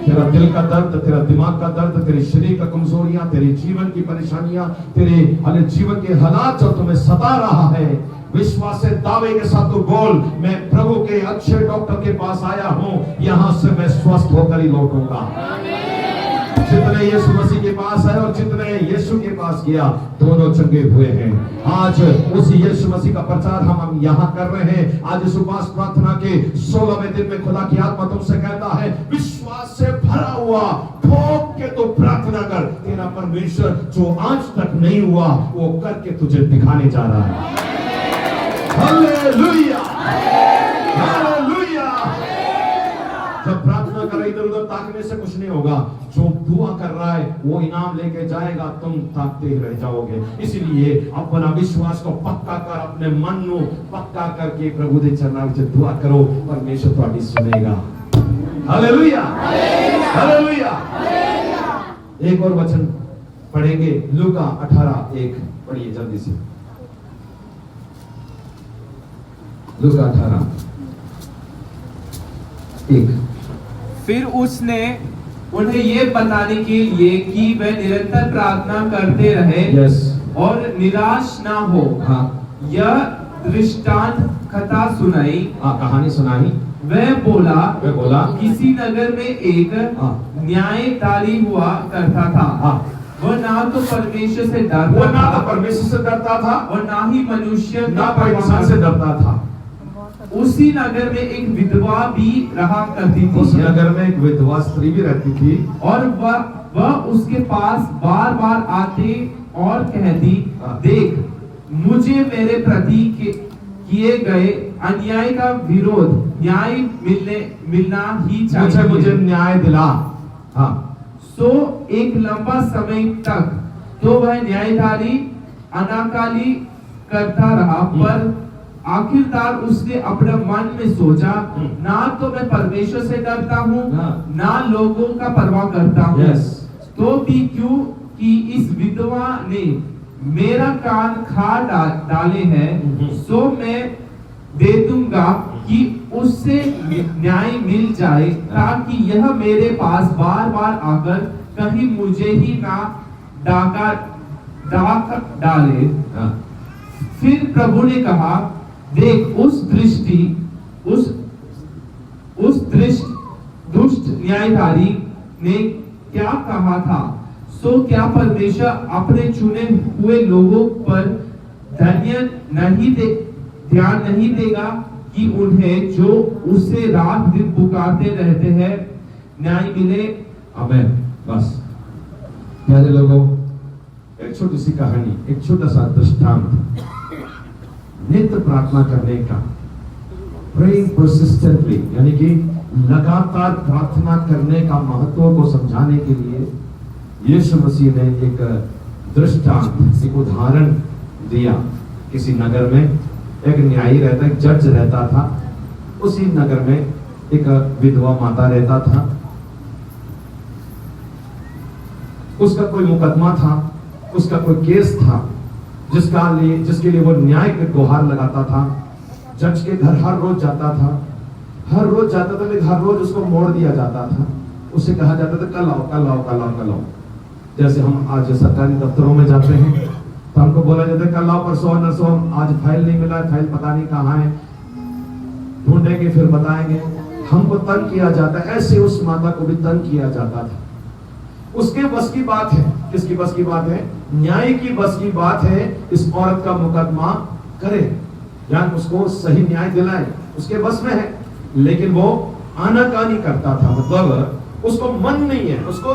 तेरा दिल का दर्द, तेरा दिमाग का दर्द, तेरे शरीर का कमजोरियां, तेरे जीवन की परेशानियां, तेरे जीवन के हालात जो तुम्हें सता रहा है, विश्वास से दावे के साथ तू बोल, मैं प्रभु के अच्छे डॉक्टर के पास आया हूं, यहां से मैं स्वस्थ होकर ही लौटूंगा। जितने यीशु मसीह के पास आए और जितने यीशु के पास किया, दोनों चंगे हुए हैं। आज उस यीशु मसीह का प्रचार हम यहाँ कर रहे हैं। आज इस उपवास प्रार्थना के 16वें दिन में खुदा की आत्मा तुमसे कहता है, विश्वास से भरा हुआ ठोक के तो प्रार्थना कर, तेरा परमेश्वर जो आज तक नहीं हुआ वो करके तुझे दिखाने जा रहा है। Hallelujah, hallelujah. जब प्रार्थना कर इधर उधर ताकने से कुछ नहीं होगा। जो दुआ कर रहा है वो इनाम लेके जाएगा, तुम ताकते ही रह जाओगे। इसलिए अपना विश्वास को पक्का कर, अपने मन को पक्का करके प्रभु के चरणों में दुआ करो, परमेश्वर तुम्हारी सुनेगा। Hallelujah, hallelujah. एक और वचन पढ़ेंगे, लूका 18:1 पढ़िए जल्दी से। लूका 18:1। फिर उसने उन्हें ये बताने के लिए कि वे निरंतर प्रार्थना करते रहे और निराश ना हो, यह दृष्टांत कथा सुनाई, कहानी सुनाई। वह बोला किसी नगर में एक न्यायदारी हुआ करता था। वह ना तो परमेश्वर से डरता था और ना ही मनुष्य ना इंसान से डरता था। उसी नगर में एक विधवा भी रहा करती थी। उस नगर में एक विधवा स्त्री भी रहती थी और वह उसके पास बार बार आते और कहती, देख, मुझे मेरे प्रति किए गए अन्याय का विरोध न्याय मिलना ही चाहिए। मुझे न्याय दिला। सो एक लंबा समय तक तो वह न्यायधारी अनाकाली करता रहा, पर आखिरकार उसने अपने मन में सोचा, ना तो मैं परमेश्वर से डरता हूँ ना लोगों का परवाह करता हूँ, तो भी क्यों कि इस विधवा ने मेरा कान खा डाले हैं, सो मैं दे दूंगा कि उससे न्याय मिल जाए, ताकि यह मेरे पास बार बार आकर कहीं मुझे ही ना डाक डाले। फिर प्रभु ने कहा, देख, उस दुष्ट न्यायधारी ने क्या कहा था, सो क्या परमेश्वर अपने चुने हुए लोगों पर ध्यान नहीं देगा कि उन्हें जो उससे रात दिन पुकारते रहते हैं न्याय मिले। आमीन। बस प्यारे लोगों, एक छोटी सी कहानी, एक छोटा सा दृष्टांत नित्य प्रार्थना करने का, प्रेइंग परसिस्टेंटली, यानी कि लगातार प्रार्थना करने का महत्व को समझाने के लिए यीशु मसीह ने एक दृष्टांत, एक उदाहरण दिया। किसी नगर में एक न्यायी रहता, एक जज रहता था। उसी नगर में एक विधवा माता रहता था। उसका कोई मुकदमा था, उसका कोई केस था, जिसके लिए वो न्याय की गुहार लगाता था। जज के घर हर रोज जाता था, लेकिन हर रोज उसको मोड़ दिया जाता था। उसे कहा जाता था, कल आओ कल आओ कल आओ कल आओ। जैसे हम आज सरकारी दफ्तरों में जाते हैं तो हमको बोला जाता है, कल आओ परसों नरसों, आज फाइल नहीं मिला, फाइल पता नहीं कहाँ है, ढूंढेंगे फिर बताएंगे। हमको तंग किया जाता है। ऐसे उस माता को भी तंग किया जाता था। उसके बस की बात है। किसकी बस की बात है? न्याय की बस की बात है। इस औरत का मुकदमा करे या उसको सही न्याय दिलाए, उसके बस में है। लेकिन वो आनाकानी करता था, मतलब उसको मन नहीं है, उसको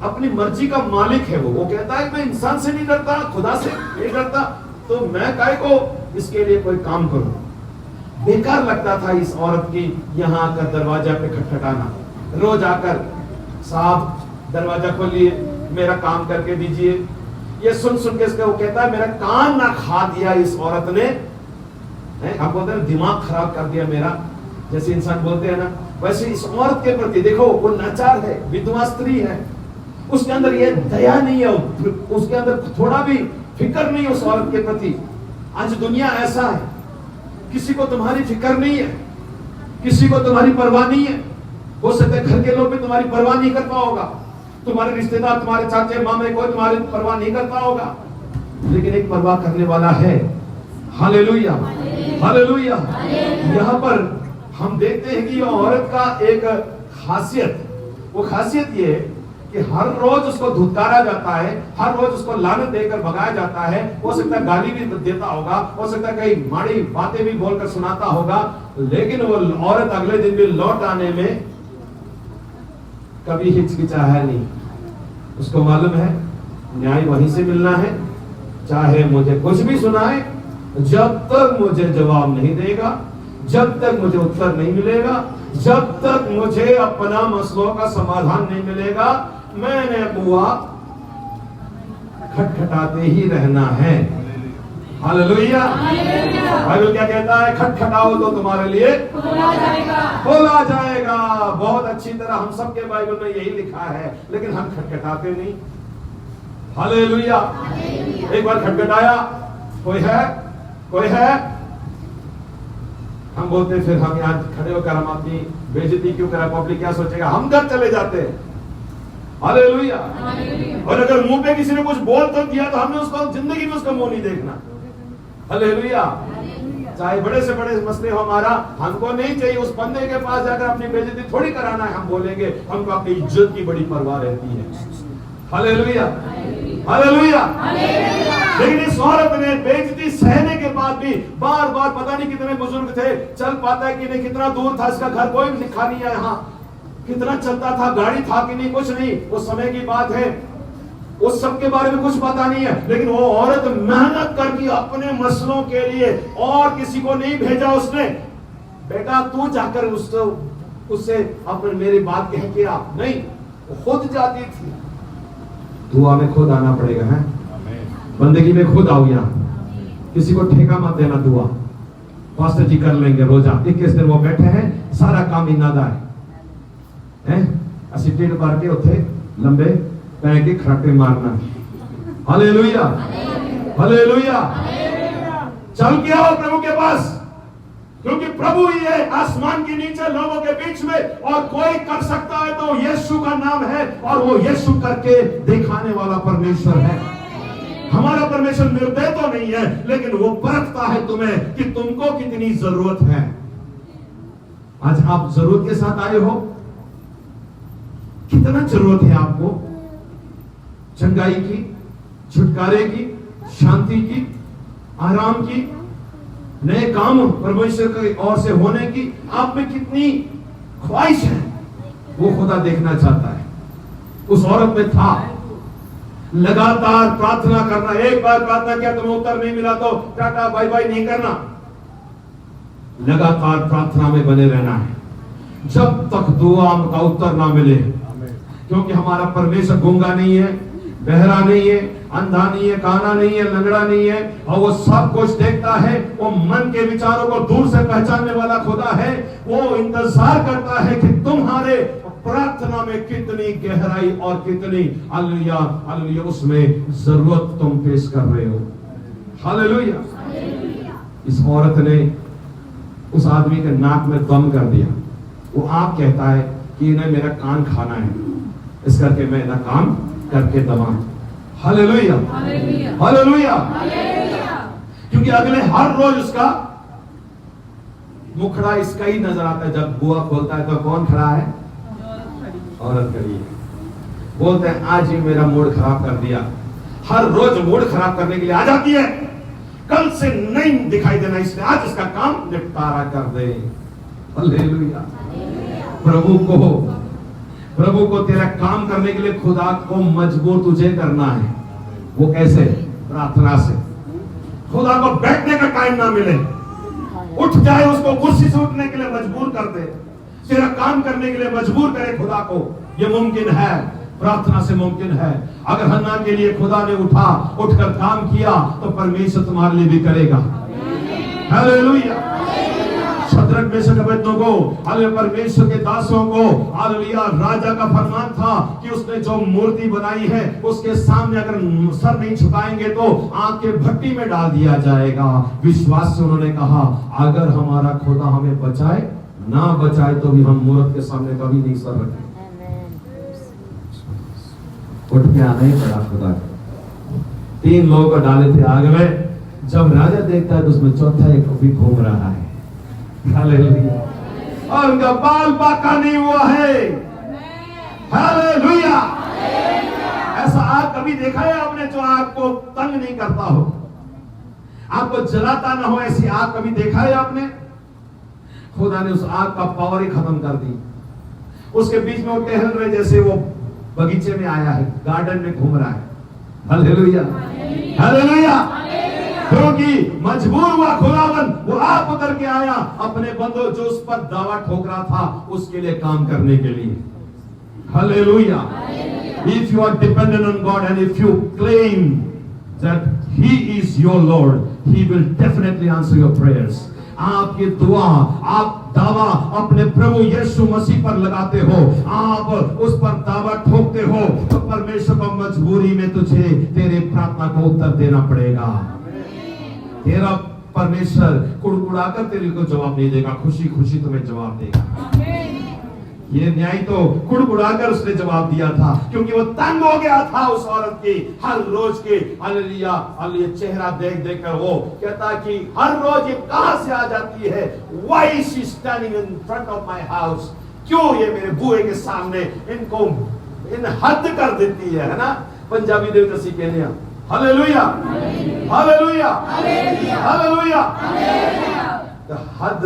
अपनी मर्जी का मालिक है। वो कहता है मैं इंसान से नहीं डरता, खुदा से नहीं डरता, तो मैं काहे को इसके लिए कोई काम करूं। बेकार लगता था इस औरत की यहाँ आकर दरवाजा पे खटखटाना, रोज आकर साहब दरवाजा खोलिए, मेरा काम करके दीजिए। ये सुन के इसका वो कहता है मेरा कान ना खा दिया इस औरत ने, हम बोलते हैं दिमाग खराब कर दिया मेरा, जैसे इंसान बोलते हैं ना, वैसे इस औरत के प्रति देखो, वो लाचार है, विधवा स्त्री है, उसके अंदर ये दया नहीं है, उसके अंदर थोड़ा भी फिक्र नहीं है उस औरत के प्रति। आज दुनिया ऐसा है, किसी को तुम्हारी फिक्र नहीं है, किसी को तुम्हारी परवाह नहीं है। हो सकता है घर के लोग भी तुम्हारी परवाह नहीं करता होगा, तुम्हारे रिश्तेदार, तुम्हारे चाचे मामे, कोई तुम्हारी परवाह नहीं करता होगा, लेकिन एक परवाह करने वाला है। Hallelujah, hallelujah. यहाँ पर हम देखते हैं कि ये औरत का एक खासियत, वो खासियत ये कि हर रोज उसको धुतकारा जाता है, हर रोज उसको लानत देकर भगाया जाता है। हो सकता है गाली भी देता होगा, हो सकता है कई माड़ी बातें भी बोलकर सुनाता होगा, लेकिन वो औरत अगले दिन भी लौट आने में कभी हिचकिचाया नहीं। उसको मालूम है न्याय वहीं से मिलना है, चाहे मुझे कुछ भी सुनाए, जब तक मुझे जवाब नहीं देगा, जब तक मुझे उत्तर नहीं मिलेगा, जब तक मुझे अपना मसलों का समाधान नहीं मिलेगा, मैंने बुआ खटखटाते ही रहना है। हालेलुया। बाइबल क्या कहता है? खटखटाओ तो तुम्हारे लिए खोला जाएगा, खोला जाएगा। बहुत अच्छी तरह हम सबके बाइबल में यही लिखा है, लेकिन हम खटखटाते नहीं। हालेलुया। एक बार खटखटाया, कोई है, कोई है, हम बोलते फिर हम यहाँ खड़े होकर हम अपनी बेइज्जती क्यों करें, पब्लिक क्या सोचेगा, हम घर चले जाते हैं। हालेलुया। और अगर मुंह पे किसी ने कुछ बोल तो दिया तो हमने उसको जिंदगी में उसका मुंह नहीं देखना। हालेलुया। चाहे बड़े से बड़े मसले हो हमारा, हमको नहीं चाहिए उस बंदे के पास जाकर अपनी बेइज्जती थोड़ी कराना है। हम बोलेंगे हमको अपनी इज्जत की बड़ी परवाह रहती है। Hallelujah, hallelujah. लेकिन इस औरत ने बेइज्जती सहने के बाद भी बार बार, पता नहीं कितने बुजुर्ग थे, चल पाता है कि नहीं, कितना दूर था इसका घर, कोई लिखा नहीं है यहाँ, कितना चलता था, गाड़ी था कि नहीं, कुछ नहीं, उस समय की बात है, उस सब के बारे में कुछ पता नहीं है। लेकिन वो औरत मेहनत करके अपने मसलों के लिए और किसी को नहीं भेजा उसने, बेटा तू जाकर उससे अपने मेरी बात कह के आ, नहीं, वो खुद जाती थी। दुआ में खुद आना पड़ेगा, है बंदगी में खुद आओ। यहाँ किसी को ठेका मत देना। दुआ पास्टर जी कर लेंगे रोजा, 21 दिन वो बैठे हैं, सारा काम इनादा है, असि टेढ़ पार के उठे लंबे पैर के खराटे मारना। Hallelujah, hallelujah. चल के आओ प्रभु के पास, क्योंकि प्रभु ही है आसमान के नीचे लोगों के बीच में, और कोई कर सकता है तो यीशु का नाम है, और वो यीशु करके दिखाने वाला परमेश्वर है। हमारा परमेश्वर निर्दय तो नहीं है, लेकिन वो परखता है तुम्हें कि तुमको कितनी जरूरत है। आज आप जरूरत के साथ आए हो, कितना जरूरत है आपको चंगाई की, छुटकारे की, शांति की, आराम की, नए काम परमेश्वर की ओर से होने की आप में कितनी ख्वाहिश है, वो खुदा देखना चाहता है। उस औरत में था लगातार प्रार्थना करना। एक बार प्रार्थना किया, तुम्हें उत्तर नहीं मिला तो टाटा बाय बाय नहीं करना, लगातार प्रार्थना में बने रहना है जब तक दुआ का उत्तर ना मिले। क्योंकि हमारा परमेश्वर गूंगा नहीं है, बहरा नहीं है, अंधा नहीं है, काना नहीं है, लंगड़ा नहीं है, और वो सब कुछ देखता है। वो मन के विचारों को दूर से पहचानने वाला खुदा है। वो इंतजार करता है कि तुम्हारे प्रार्थना में कितनी गहराई और कितनी हालेलुया, हालेलुया, उसमें जरूरत तुम पेश कर रहे हो। हालेलुया। इस औरत ने उस आदमी के नाक में दम कर दिया। वो आप कहता है कि इन्हें मेरा कान खाना है, इस करके मैं ना काम करके दबा। Hallelujah, hallelujah. क्योंकि अगले हर रोज उसका मुखड़ा इसका ही नजर आता है। जब बुआ खोलता है तो कौन खड़ा है? औरत खड़ी है। बोलते हैं आज ही मेरा मूड खराब कर दिया। हर रोज मूड खराब करने के लिए आ जाती है। कल से नहीं दिखाई देना, इसलिए आज इसका काम निपटारा कर दे। हालेलुया। प्रभु को तेरा काम करने के लिए खुदा को मजबूर तुझे करना है। वो कैसे? प्रार्थना से। खुदा को बैठने का टाइम ना मिले, उठ जाए, उसको कुर्सी से उठने के लिए मजबूर कर दे, तेरा काम करने के लिए मजबूर करे खुदा को। ये मुमकिन है, प्रार्थना से मुमकिन है। अगर हन्ना के लिए खुदा ने उठकर काम किया तो परमेश्वर तुम्हारे लिए भी करेगा। हालेलुया। शद्रक मेशक अबेदनगो परमेश्वर के दासों को हालेलुया राजा का फरमान था कि उसने जो मूर्ति बनाई है उसके सामने अगर सर नहीं झुकाएंगे तो आग के भट्टी में डाल दिया जाएगा। विश्वास से उन्होंने कहा अगर हमारा खुदा हमें बचाए ना बचाए तो भी हम मूर्त के सामने कभी नहीं सर रखें। उठ के आना ही पड़ा खुदा। 3 लोगों को डाले थे आग में, जब राजा देखता है तो उसमें चौथा एक भी घूम रहा है। हालेलुया। और उनका बाल बाका नहीं हुआ है। हालेलुया। ऐसा आग कभी देखा है आपने जो आपको तंग नहीं करता हो, आपको जलाता ना हो? ऐसी आग कभी देखा है आपने? खुदा ने उस आग का पावर ही खत्म कर दी। उसके बीच में वो टहल रहे जैसे वो बगीचे में आया है, गार्डन में घूम रहा है। हालेलुया। हालेलुया। क्योंकि मजबूर हुआ खुदावन, वो आप उतर के आया अपने बंदों जो उस पर दावा ठोक रहा था उसके लिए काम करने के लिए। Hallelujah. If you are dependent on God and if you claim that He is your Lord, He will definitely answer your prayers. आप ये दुआ, आप दावा अपने प्रभु यीशु मसीह पर लगाते हो, आप उस पर दावा ठोकते हो, तो परमेश्वर को मजबूरी में तुझे तेरे प्रार्थना को उत्तर देना पड़ेगा। तेरा परमेश्वर कुड़कुड़ाकर तेरे को जवाब नहीं देगा, खुशी खुशी तुम्हें जवाब देगा। ये न्याय तो कुड़कुड़ाकर उसने जवाब दिया था, क्योंकि वो तंग हो गया था उस औरत की हर रोज के हालेलुया हालेलुया चेहरा देख देख कर। वो कहता कि हर रोज ये कहां से आ जाती है? Why is she standing in front of my house? क्यों ये मेरे बुए के सामने इनको इन हद कर देती है ना? पंजाबी देव तसी कहने हालेलुया हालेलुया हालेलुया। हद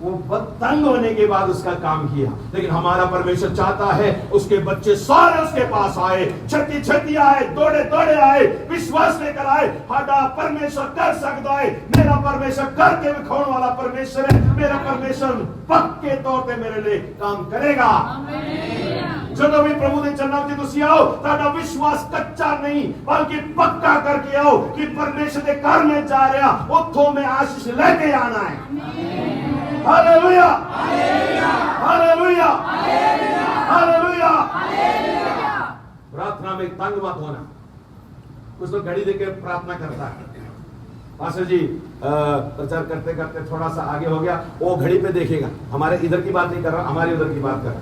वो तंग होने के बाद उसका काम किया। लेकिन हमारा परमेश्वर चाहता है उसके बच्चे सारे उसके पास आए, छती छती आए, दौड़े दौड़े आए, विश्वास लेकर आए। हाडा परमेश्वर कर सकता है, मेरा परमेश्वर करके दिखाने वाला परमेश्वर है, मेरा परमेश्वर पक्के तौर पे मेरे लिए काम करेगा। जो भी प्रभु ने चरणों में तुसी आओ, ताड़ा विश्वास कच्चा नहीं बल्कि पक्का करके आओ कि परमेश्वर के घर में जा रहा, उथों में आशीष लेके आना है। Hallelujah hallelujah hallelujah. प्रार्थना में तंग मत होना। कुछ लोग घड़ी देकर प्रार्थना करता है, पास्टर जी प्रचार करते करते थोड़ा सा आगे हो गया, वो घड़ी पे देखेगा, हमारे इधर की बात नहीं कर रहा, हमारे उधर की बात कर रहा।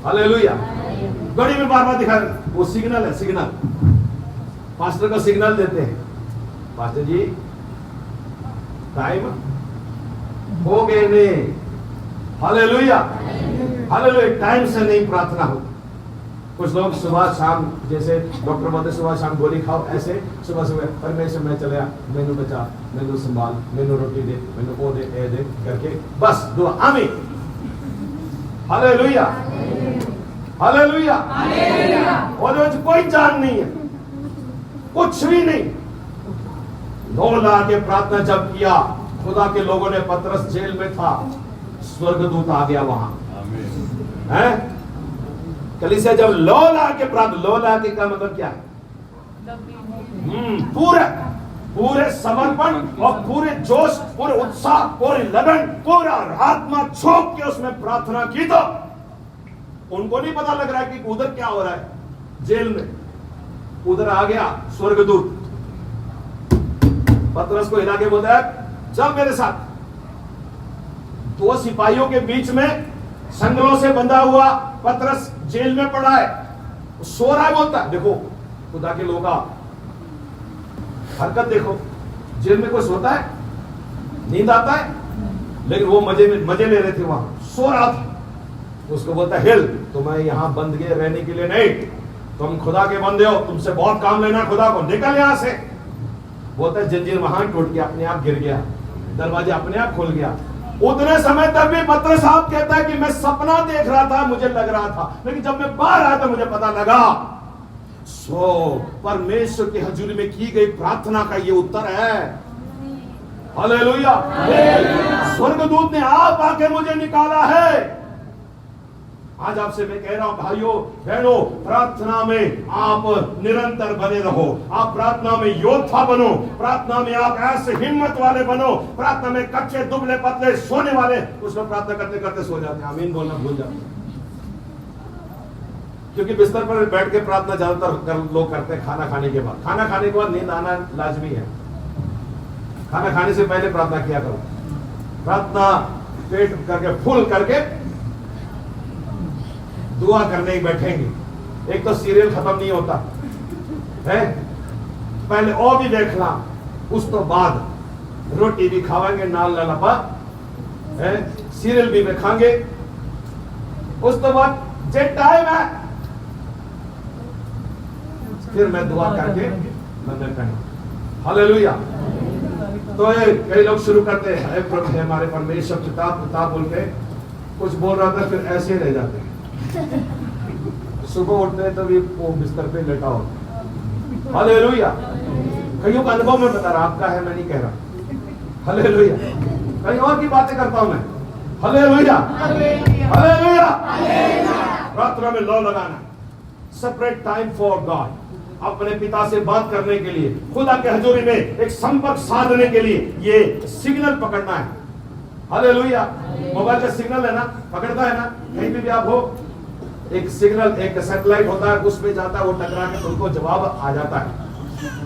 हालेलुया। घड़ी में बार बार दिखा, वो सिग्नल है, सिग्नल पास्टर को सिग्नल देते हैं, पास्टर जी टाइम हो गए ने। Hallelujah hallelujah. टाइम से नहीं प्रार्थना होती। कुछ लोग सुबह शाम, जैसे डॉक्टर बोलते सुबह शाम गोली खाओ, ऐसे सुबह सुबह परमेश्वर मैं चले, मैनू बचा, मैनू संभाल, मैनू रोटी दे, मैनू वो दे, ए दे करके बस दुआ आमीन। Hallelujah hallelujah. और कोई जान नहीं है, कुछ भी नहीं। लो ला के प्रार्थना जब किया, खुदा के लोगों ने, पतरस जेल में था, स्वर्गदूत आ गया वहां है। कलीसिया जब लो ला के प्रार्थना, लो ला के का मतलब क्या है? पूरे समर्पण और पूरे जोश, पूरे उत्साह, पूरी लगन, पूरा आत्मा झोंक के उसमें प्रार्थना की, तो उनको नहीं पता लग रहा है कि उधर क्या हो रहा है जेल में। उधर आ गया स्वर्गदूत, पतरस को हिला के बोलता है चल मेरे साथ। दो सिपाहियों के बीच में संगलों से बंधा हुआ पतरस जेल में पड़ा है, सो रहा है। बोलता है देखो खुदा के लोग का हरकत देखो, जेल में कोई सोता है? नींद आता है? लेकिन वो मजे ले रहे थे, वहां सो रहा था। उसको बोलता है हिल, तुम्हें यहां बंद के रहने के लिए नहीं, तुम खुदा के बंदे हो, तुमसे बहुत काम लेना खुदा को, निकल यहां से। बोलता है जंजीर वहां टूट के अपने आप गिर गया, दरवाजा अपने आप खुल गया। उतने समय तक भी पतरस साहब कहता है कि मैं सपना देख रहा था, मुझे लग रहा था, लेकिन जब मैं बाहर आया तो मुझे पता लगा परमेश्वर की हजूरी में की गई प्रार्थना का ये उत्तर है। हालेलुया। स्वर्गदूत ने आप आके मुझे निकाला है। आज आपसे मैं कह रहा हूं भाइयों बहनों, प्रार्थना में आप निरंतर बने रहो। आप प्रार्थना में योद्धा बनो, प्रार्थना में आप ऐसे हिम्मत वाले बनो। प्रार्थना में कच्चे दुबले पतले सोने वाले, कुछ लोग प्रार्थना करते करते सो जाते हैं, आमीन बोलना भूल जाते हैं। क्योंकि बिस्तर पर बैठ के प्रार्थना ज्यादातर लोग करते हैं खाना खाने के बाद। खाना खाने के बाद नींद आना लाजमी है, खाना खाने से पहले प्रार्थना किया करो। प्रार्थना पेट करके फुल करके दुआ करने ही बैठेंगे। एक तो सीरियल खत्म नहीं होता है, पहले और भी देखना, उस तो बाद रोटी भी खावांगे नाल ललपा है, सीरियल भी खाएंगे। उस तो बाद जे टाइम है फिर मैं दुआ करके मैं कहूँ हालेलुया। तो ये कई लोग शुरू करते हैं हे प्रभु हे हमारे परमेश्वर पिता बोल के कुछ बोल रहा था, फिर ऐसे ही रह जाते हैं। सुबह उठते हैं तो भी वो बिस्तर पे लेटा होता। हालेलुया। कईयों का अनुभव मैं बता रहा, आपका है मैं नहीं कह रहा। हालेलुया। कहीं और की बातें करता हूं मैं। Hallelujah hallelujah. प्रार्थना में लौ लगाना, सेपरेट टाइम फॉर गॉड, अपने पिता से बात करने के लिए, खुदा के हजूरी में एक संपर्क साधने के लिए ये सिग्नल पकड़ना है। हालेलुया। मोबाइल का सिग्नल है ना, पकड़ता है ना, कहीं भी आप हो, एक सिग्नल एक सैटेलाइट होता है, उसमें जाता है, वो टकरा के तुमको जवाब आ जाता है।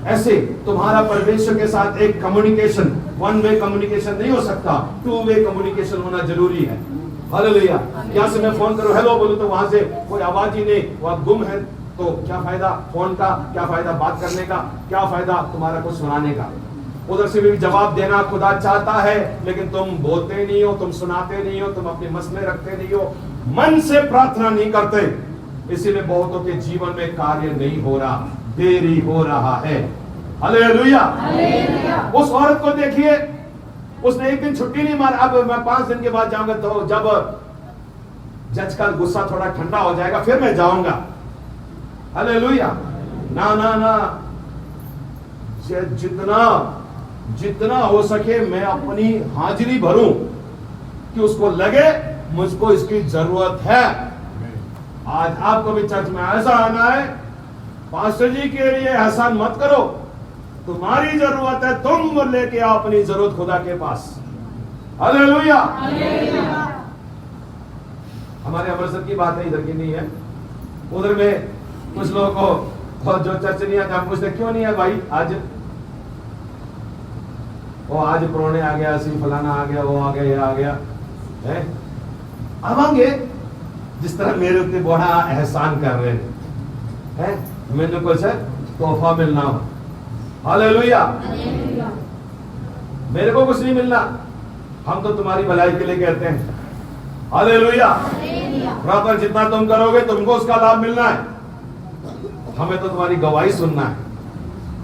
ऐसे तुम्हारा परमेश्वर के साथ एक कम्युनिकेशन, वन वे कम्युनिकेशन नहीं हो सकता, टू वे कम्युनिकेशन होना जरूरी है। हालेलुया। यहाँ से मैं फोन करूं हेलो बोलूं तो वहां से कोई आवाज ही नहीं, वहां गुम है, तो क्या फायदा फोन का, क्या फायदा बात करने का, क्या फायदा तुम्हारा कुछ सुनाने का। उधर से भी जवाब देना खुदा चाहता है, लेकिन तुम बोलते नहीं हो, तुम सुनाते नहीं हो, तुम अपने मस में रखते नहीं हो, मन से प्रार्थना नहीं करते, इसीलिए बहुतों के जीवन में कार्य नहीं हो रहा, देरी हो रहा है। हालेलुया। उस औरत को देखिए, उसने एक दिन छुट्टी नहीं मारा। अब मैं 5 दिन के बाद जाऊंगा, तो जब जज का गुस्सा थोड़ा ठंडा हो जाएगा फिर मैं जाऊंगा। हालेलुया। ना ना ना, जितना हो सके मैं अपनी हाजिरी भरूं कि उसको लगे मुझको इसकी जरूरत है। आज आपको भी चर्च में ऐसा आना है, पास्टर जी के लिए एहसान मत करो, तुम्हारी जरूरत है, तुम लेके आओ अपनी जरूरत खुदा के पास। हालेलुया। हमारे अमृतसर की बात है, इधर की नहीं है। उधर में कुछ लोगों को जो चर्च नहीं आता, पूछते क्यों नहीं है भाई, आज प्रोने आ गया, सी फलाना आ गया, वो आ गया, ये आ गया है। आवांगे जिस तरह मेरे उत्ते बड़ा एहसान कर रहे हैं, मैंने कुछ तोहफा मिलना हो। हालेलुया। मेरे को कुछ नहीं मिलना, हम तो तुम्हारी भलाई के लिए कहते हैं। हालेलुया। प्रार्थना जितना तुम करोगे तुमको उसका लाभ मिलना है, हमें तो तुम्हारी गवाही सुनना है।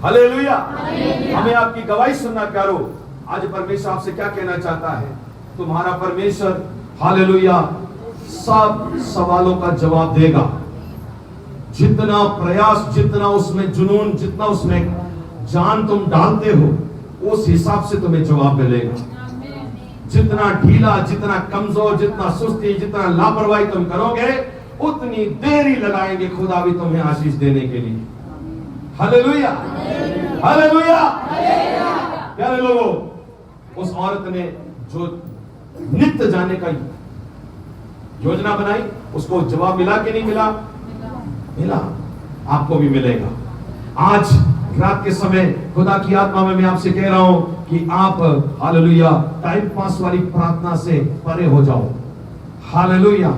हालेलुया। हमें आपकी गवाही सुनना करो। आज परमेश्वर आपसे क्या कहना चाहता है? तुम्हारा परमेश्वर हालेलुया सब सवालों का जवाब देगा। जितना प्रयास, जितना उसमें जुनून, जितना उसमें जान तुम डालते हो, उस हिसाब से तुम्हें जवाब मिलेगा। जितना ढीला, जितना कमजोर, जितना सुस्ती, जितना लापरवाही तुम करोगे, उतनी देरी लगाएंगे खुदा भी तुम्हें आशीष देने के लिए। Hallelujah hallelujah. प्यारे लोगों, उस औरत ने जो नित्य जाने का योजना बनाई, उसको जवाब मिला कि नहीं मिला? मिला। आपको भी मिलेगा। आज रात के समय खुदा की आत्मा में मैं आपसे कह रहा हूं कि आप हालेलुया टाइम पास वाली प्रार्थना से परे हो जाओ। हालेलुया।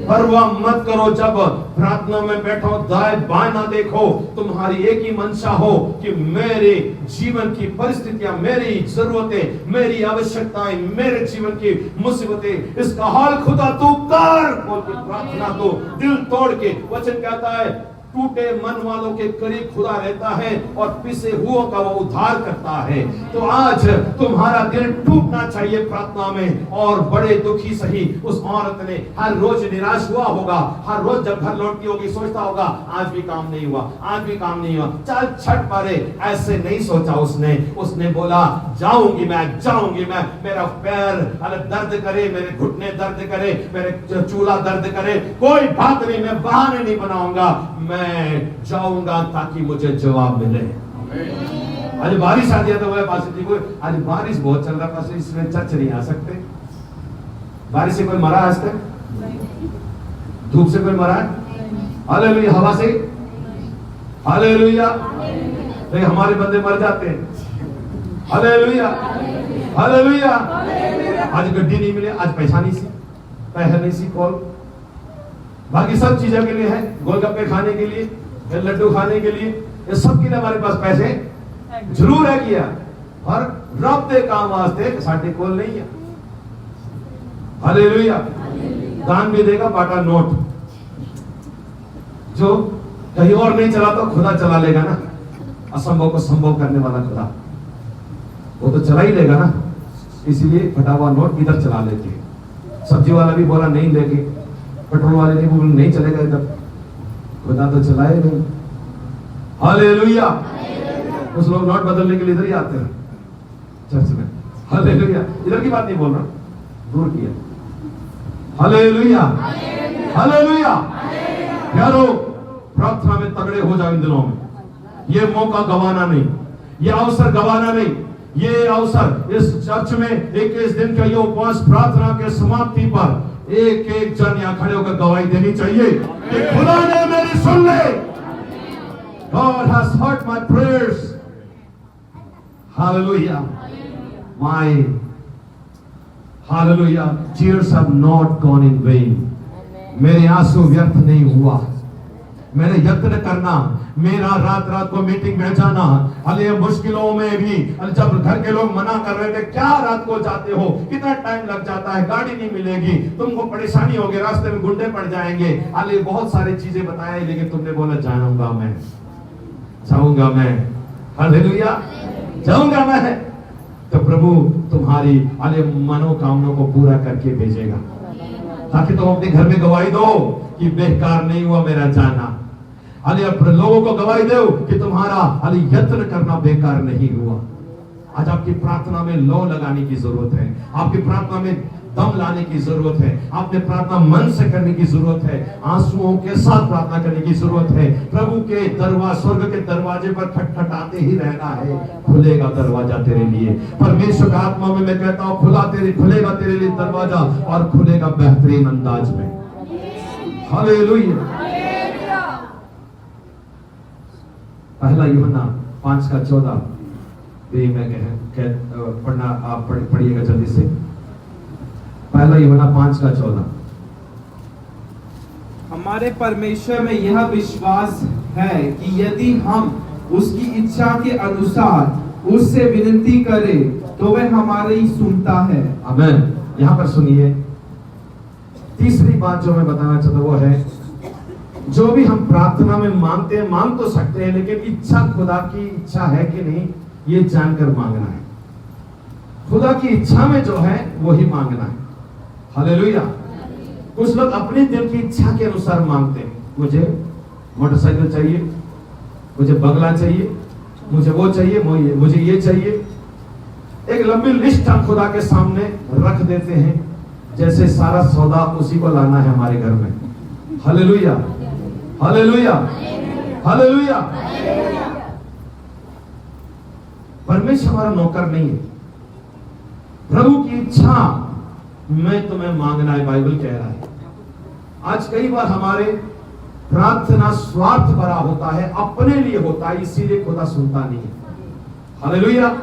परवाह मत करो, जब प्रार्थना में बैठो दाएं बाएं ना देखो, तुम्हारी एक ही मंशा हो कि मेरे जीवन की परिस्थितियां, मेरी जरूरतें, मेरी आवश्यकताएं, मेरे जीवन की मुसीबतें, इसका हाल खुदा तू कर बोल के प्रार्थना दो दिल तोड़ के। वचन कहता है टूटे मन वालों के करीब खुदा रहता है और पिसे हुओं का वो उद्धार करता है। तो आज तुम्हारा दिल टूटना चाहिए प्रार्थना में। और बड़े दुखी सही उस औरत ने हर रोज निराश हुआ होगा, हर रोज जब घर लौटती होगी सोचता होगा आज भी काम नहीं हुआ, आज भी काम नहीं हुआ, चल छट मारे। ऐसे नहीं सोचा उसने बोला जाऊंगी मैं, मेरा पैर दर्द करे, मेरे घुटने दर्द करे, मेरे चूल्हा दर्द करे, कोई बात नहीं, मैं बहाने नहीं बनाऊंगा, मैं जाऊंगा ताकि मुझे जवाब मिले। आज बारिश आ गया तो वह पास जी को आज बारिश बहुत चल रहा था, इसमें चर्च नहीं आ सकते। बारिश से कोई मरा आज तक? धूप से कोई मरा है? हालेलुया। हवा से? हालेलुया। तो हमारे बंदे मर जाते हैं। Hallelujah hallelujah. आज गड्डी नहीं मिले, आज पैसा नहीं सी, पैसा नहीं सी कॉल, बाकी सब चीजों के लिए है, गोलगप्पे खाने के लिए, लड्डू खाने के लिए, ये सब के लिए हमारे पास पैसे जरूर है किया, और रब दे काम वास्ते साडे कोल नहीं है। हालेलुया। दान भी देगा बाटा नोट, जो कहीं और नहीं चला तो खुदा चला लेगा ना। असंभव को संभव करने वाला खुदा वो तो चला ही लेगा ना, इसीलिए फटा हुआ नोट इधर चला लेते हैं। सब्जी वाला भी बोला नहीं लेके, पेट्रोल वाले ने बोला नहीं चलेगा इधर, खुदा तो चलाए नहीं। हालेलुया। कुछ लोग नोट बदलने के लिए इधर ही आते हैं चर्च में। हालेलुया। इधर की बात नहीं बोल रहा, दूर की है। Hallelujah, hallelujah. यारो प्रार्थना में तगड़े हो जाओ इन दिनों में। ये मौका गवाना नहीं, ये अवसर गवाना नहीं। ये अवसर इस चर्च में 21 दिन का ये उपवास प्रार्थना के समाप्ति पर एक एक जन यहाँ खड़े होकर गवाही देनी चाहिए कि खुदा ने मेरी सुन ले। God has heard my prayers. Hallelujah. My hallelujah tears have not gone in vain. मेरे आंसू व्यर्थ नहीं हुआ। मैंने यत्न करना, मेरा रात रात को मीटिंग में जाना, अरे मुश्किलों में भी जब घर के लोग मना कर रहे थे, क्या रात को जाते हो, कितना टाइम लग जाता है, गाड़ी नहीं मिलेगी, तुमको परेशानी होगी, रास्ते में गुंडे पड़ जाएंगे, अरे बहुत सारी चीजें बताए, लेकिन तुमने बोला जाऊंगा मैं, जाऊंगा मैं। हालेलुया, जाऊंगा मैं। तो प्रभु तुम्हारी अरे मनोकामनाओं को पूरा करके भेजेगा, ताकि तुम अपने घर में गवाही दो कि बेकार नहीं हुआ मेरा जाना। अरे अपने लोगों को गवाही दो कि तुम्हारा अरे यत्न करना बेकार नहीं हुआ। आज आपकी प्रार्थना में लौ लगाने की जरूरत है, आपकी प्रार्थना में दम लाने की जरूरत है, आपने प्रार्थना मन से करने की जरूरत है, आंसुओं के साथ प्रार्थना करने की जरूरत है। प्रभु के दरवाजे, स्वर्ग के दरवाजे पर खटखटाते ही रहना है। खुलेगा दरवाजा तेरे लिए। परमेश्वर का आत्मा में मैं कहता हूँ खुलेगा तेरे लिए दरवाजा, और खुलेगा बेहतरीन अंदाज में। हालेलुया। पहला यूहन्ना 5:14 भी मैं पढ़ना, आप पढ़िएगा जल्दी से। पहला यूहन्ना 5:14। हमारे परमेश्वर में यह विश्वास है कि यदि हम उसकी इच्छा के अनुसार उससे विनती करें तो वह हमारी सुनता है। आमीन। यहाँ पर सुनिए, तीसरी बात जो मैं बताना चाहता हूं वो है, जो भी हम प्रार्थना में मांगते हैं, मांग तो सकते हैं, लेकिन इच्छा खुदा की इच्छा है कि नहीं ये जानकर मांगना है। खुदा की इच्छा में जो है वही मांगना है। हालेलुया। कुछ लोग अपने दिल की इच्छा के अनुसार मांगते हैं, मुझे मोटरसाइकिल चाहिए, मुझे बंगला चाहिए, मुझे वो चाहिए, मुझे ये चाहिए। एक लंबी लिस्ट हम खुदा के सामने रख देते हैं, जैसे सारा सौदा उसी को लाना है हमारे घर में। Hallelujah, hallelujah, hallelujah. परमेश्वर हमारा नौकर नहीं है। प्रभु की इच्छा में तुम्हें मांगना है, बाइबल कह रहा है। आज कई बार हमारे प्रार्थना स्वार्थ भरा होता है, अपने लिए होता है, इसीलिए खुदा सुनता नहीं है। हालेलुया।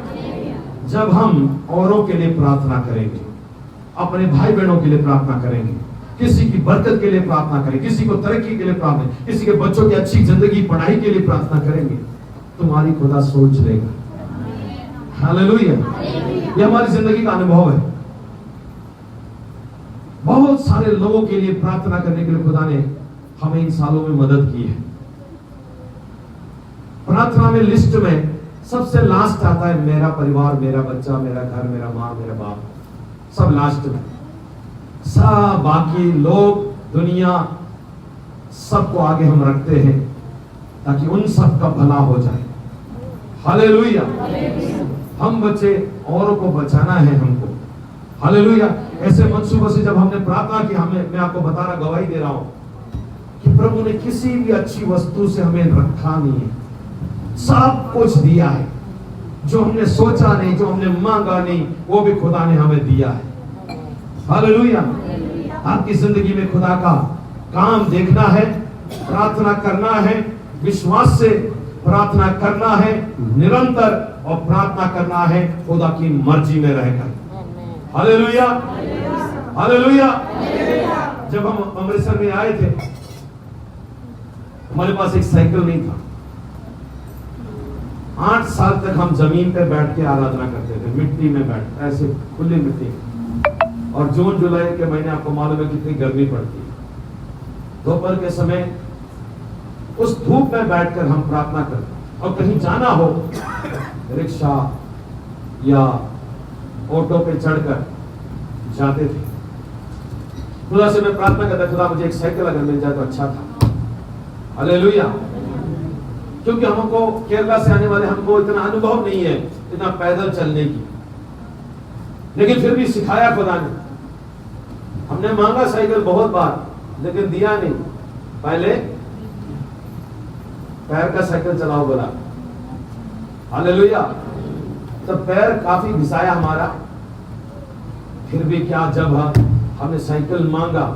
जब हम औरों के लिए प्रार्थना करेंगे, अपने भाई बहनों के लिए प्रार्थना करेंगे, किसी की बरकत के लिए प्रार्थना करें, किसी को तरक्की के लिए प्रार्थना, किसी के बच्चों की अच्छी जिंदगी पढ़ाई के लिए प्रार्थना करेंगे, तुम्हारी खुदा सोच लेगा। हालेलुया। ये हमारी जिंदगी का अनुभव है। बहुत सारे लोगों के लिए प्रार्थना करने के लिए खुदा ने हमें इन सालों में मदद की है। प्रार्थना में लिस्ट में सबसे लास्ट आता है मेरा परिवार, मेरा बच्चा, मेरा घर, मेरा माँ, मेरा बाप, सब लास्ट में। सब बाकी लोग, दुनिया, सबको आगे हम रखते हैं ताकि उन सब का भला हो जाए। हालेलुया। हम बचे, औरों को बचाना है हमको। हालेलुया। ऐसे मंसूबों से जब हमने प्रार्थना की, मैं आपको बता रहा, गवाही दे रहा हूं कि प्रभु ने किसी भी अच्छी वस्तु से हमें रखा नहीं है, सब कुछ दिया है। जो हमने सोचा नहीं, जो हमने मांगा नहीं, वो भी खुदा ने हमें दिया है। हालेलुया। आपकी जिंदगी में खुदा का काम देखना है, प्रार्थना करना है, विश्वास से प्रार्थना करना है, निरंतर, और प्रार्थना करना है खुदा की मर्जी में रहकर। Hallelujah, hallelujah. जब हम अमृतसर में आए थे, हमारे पास एक साइकिल नहीं था। 8 साल तक हम जमीन पे बैठ के आराधना करते थे, मिट्टी में बैठ, ऐसे खुली मिट्टी में। और जून जुलाई के महीने आपको मालूम है कितनी गर्मी पड़ती है। दोपहर के समय उस धूप में बैठकर हम प्रार्थना करते, और कहीं जाना हो रिक्शा या ऑटो पे चढ़कर जाते थे। खुदा से मैं प्रार्थना करता, खुदा मुझे एक साइकिल अगर मिल जाए तो अच्छा था। हालेलुया। क्योंकि हमको केरला से आने वाले हमको इतना अनुभव नहीं है इतना पैदल चलने की, लेकिन फिर भी सिखाया खुदा ने। हमने मांगा साइकिल बहुत बार, लेकिन दिया नहीं। पहले पैर का साइकिल चलाओ बोला। हालेलुया। तो पैर काफी घिसाया हमारा, फिर भी क्या, जब हमने साइकिल मांगा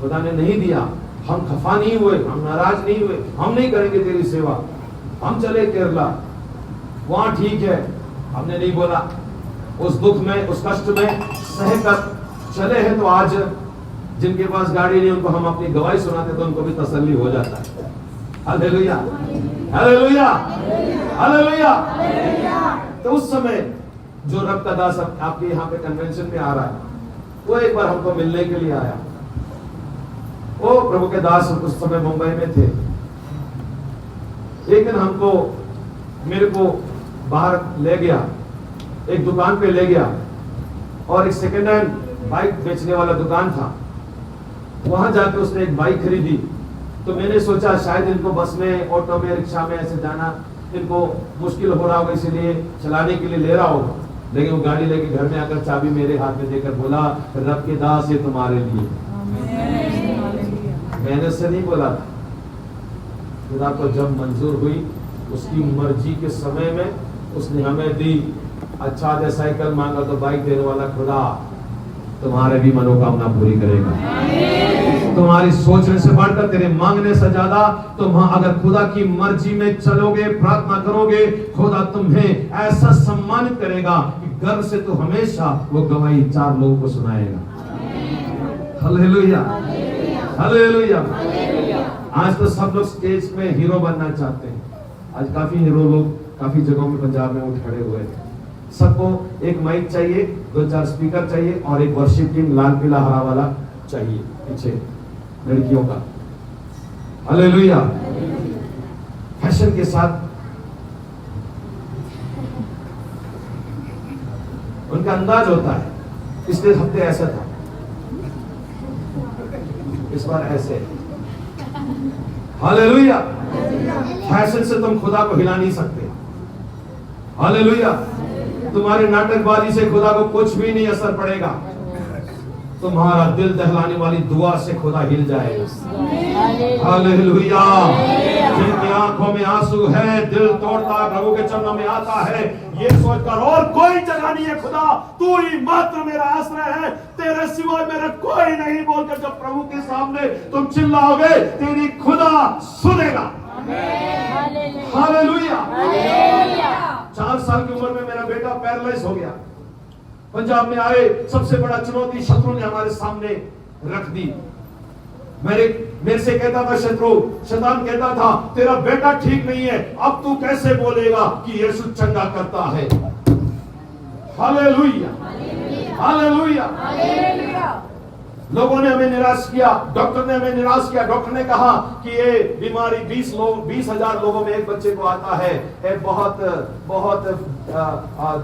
खुदा ने नहीं दिया, हम खफा नहीं हुए, हम नाराज नहीं हुए, हम नहीं करेंगे तेरी सेवा, हम चले केरला, वहां ठीक है। हमने नहीं बोला, उस दुख में उस कष्ट में सहकर चले हैं। तो आज जिनके पास गाड़ी नहीं उनको हम अपनी गवाही सुनाते तो उनको भी तसल्ली हो जाता है। Hallelujah, hallelujah, hallelujah. तो उस समय जो रब का दास आपके यहाँ पे कन्वेंशन में आ रहा है, वो एक बार हमको मिलने के लिए आया। वो प्रभु के दास उस समय मुंबई में थे। एक दिन हमको मेरे को बाहर ले गया, एक दुकान पे ले गया, और एक सेकेंड हैंड बाइक बेचने वाला दुकान था। वहां जाके उसने एक बाइक खरीदी। तो मैंने सोचा शायद इनको बस में, ऑटो में, रिक्शा में ऐसे जाना इनको मुश्किल हो रहा होगा, इसीलिए चलाने के लिए ले रहा होगा। लेकिन वो गाड़ी लेके घर में आकर चाबी मेरे हाथ में देकर बोला, रब के दास ये तुम्हारे लिए। मैंने से नहीं बोला था, खुदा को जब मंजूर हुई उसकी मर्जी के समय में उसने हमें दी। अच्छा दे साइकिल मांगा तो बाइक देने वाला खुदा तुम्हारे भी मनोकामना पूरी करेगा। तुम्हारी सोचने से बढ़कर, तेरे मांगने से ज्यादा तुम अगर खुदा की मर्जी में चलोगे, प्रार्थना करोगे, खुदा तुम्हें ऐसा सम्मानित करेगा कि गर्व से तू हमेशा वो गवाही 4 लोगों को सुनाएगा। Hallelujah, hallelujah. आज तो सब लोग स्टेज में हीरो बनना चाहते हैं। आज काफी हीरो लोग काफी जगहों में पंजाब में उठ खड़े हुए हैं। सबको एक माइक चाहिए, 2-4 स्पीकर चाहिए, और एक वर्शिप टीम लाल पीला हरा वाला चाहिए पीछे लड़कियों का। हालेलुया। फैशन के साथ उनका अंदाज होता है। पिछले हफ्ते ऐसा था, इस बार ऐसे। हालेलुया। फैशन से तुम खुदा को हिला नहीं सकते। हालेलुया। तुम्हारे नाटकबाजी से खुदा को कुछ भी नहीं असर पड़ेगा। तुम्हारा दिल दहलाने वाली दुआ से खुदा हिल जाएगा। हालेलुया। जिनकी आंखों में आंसू है, दिल तोड़ता प्रभु के चरणों में आता है, ये सोचकर और कोई जगह नहीं है, खुदा तू ही मात्र मेरा आश्रय है, तेरे सिवाय मेरा कोई नहीं, बोलकर जब प्रभु के सामने तुम चिल्लाओगे, तेरी खुदा सुनेगा। हालेलुया। 4 साल की उम्र में मेरा बेटा पैरालाइज हो गया। पंजाब में आए, सबसे बड़ा चुनौती शत्रु ने हमारे सामने रख दी। मेरे से कहता था शत्रु, शैतान कहता था तेरा बेटा ठीक नहीं है, अब तू कैसे बोलेगा कि यीशु चंगा करता है। Hallelujah, hallelujah. लोगों ने हमें निराश किया, डॉक्टर ने हमें निराश किया। डॉक्टर ने कहा कि ये बीमारी 20,000 लोगों में एक बच्चे को आता है,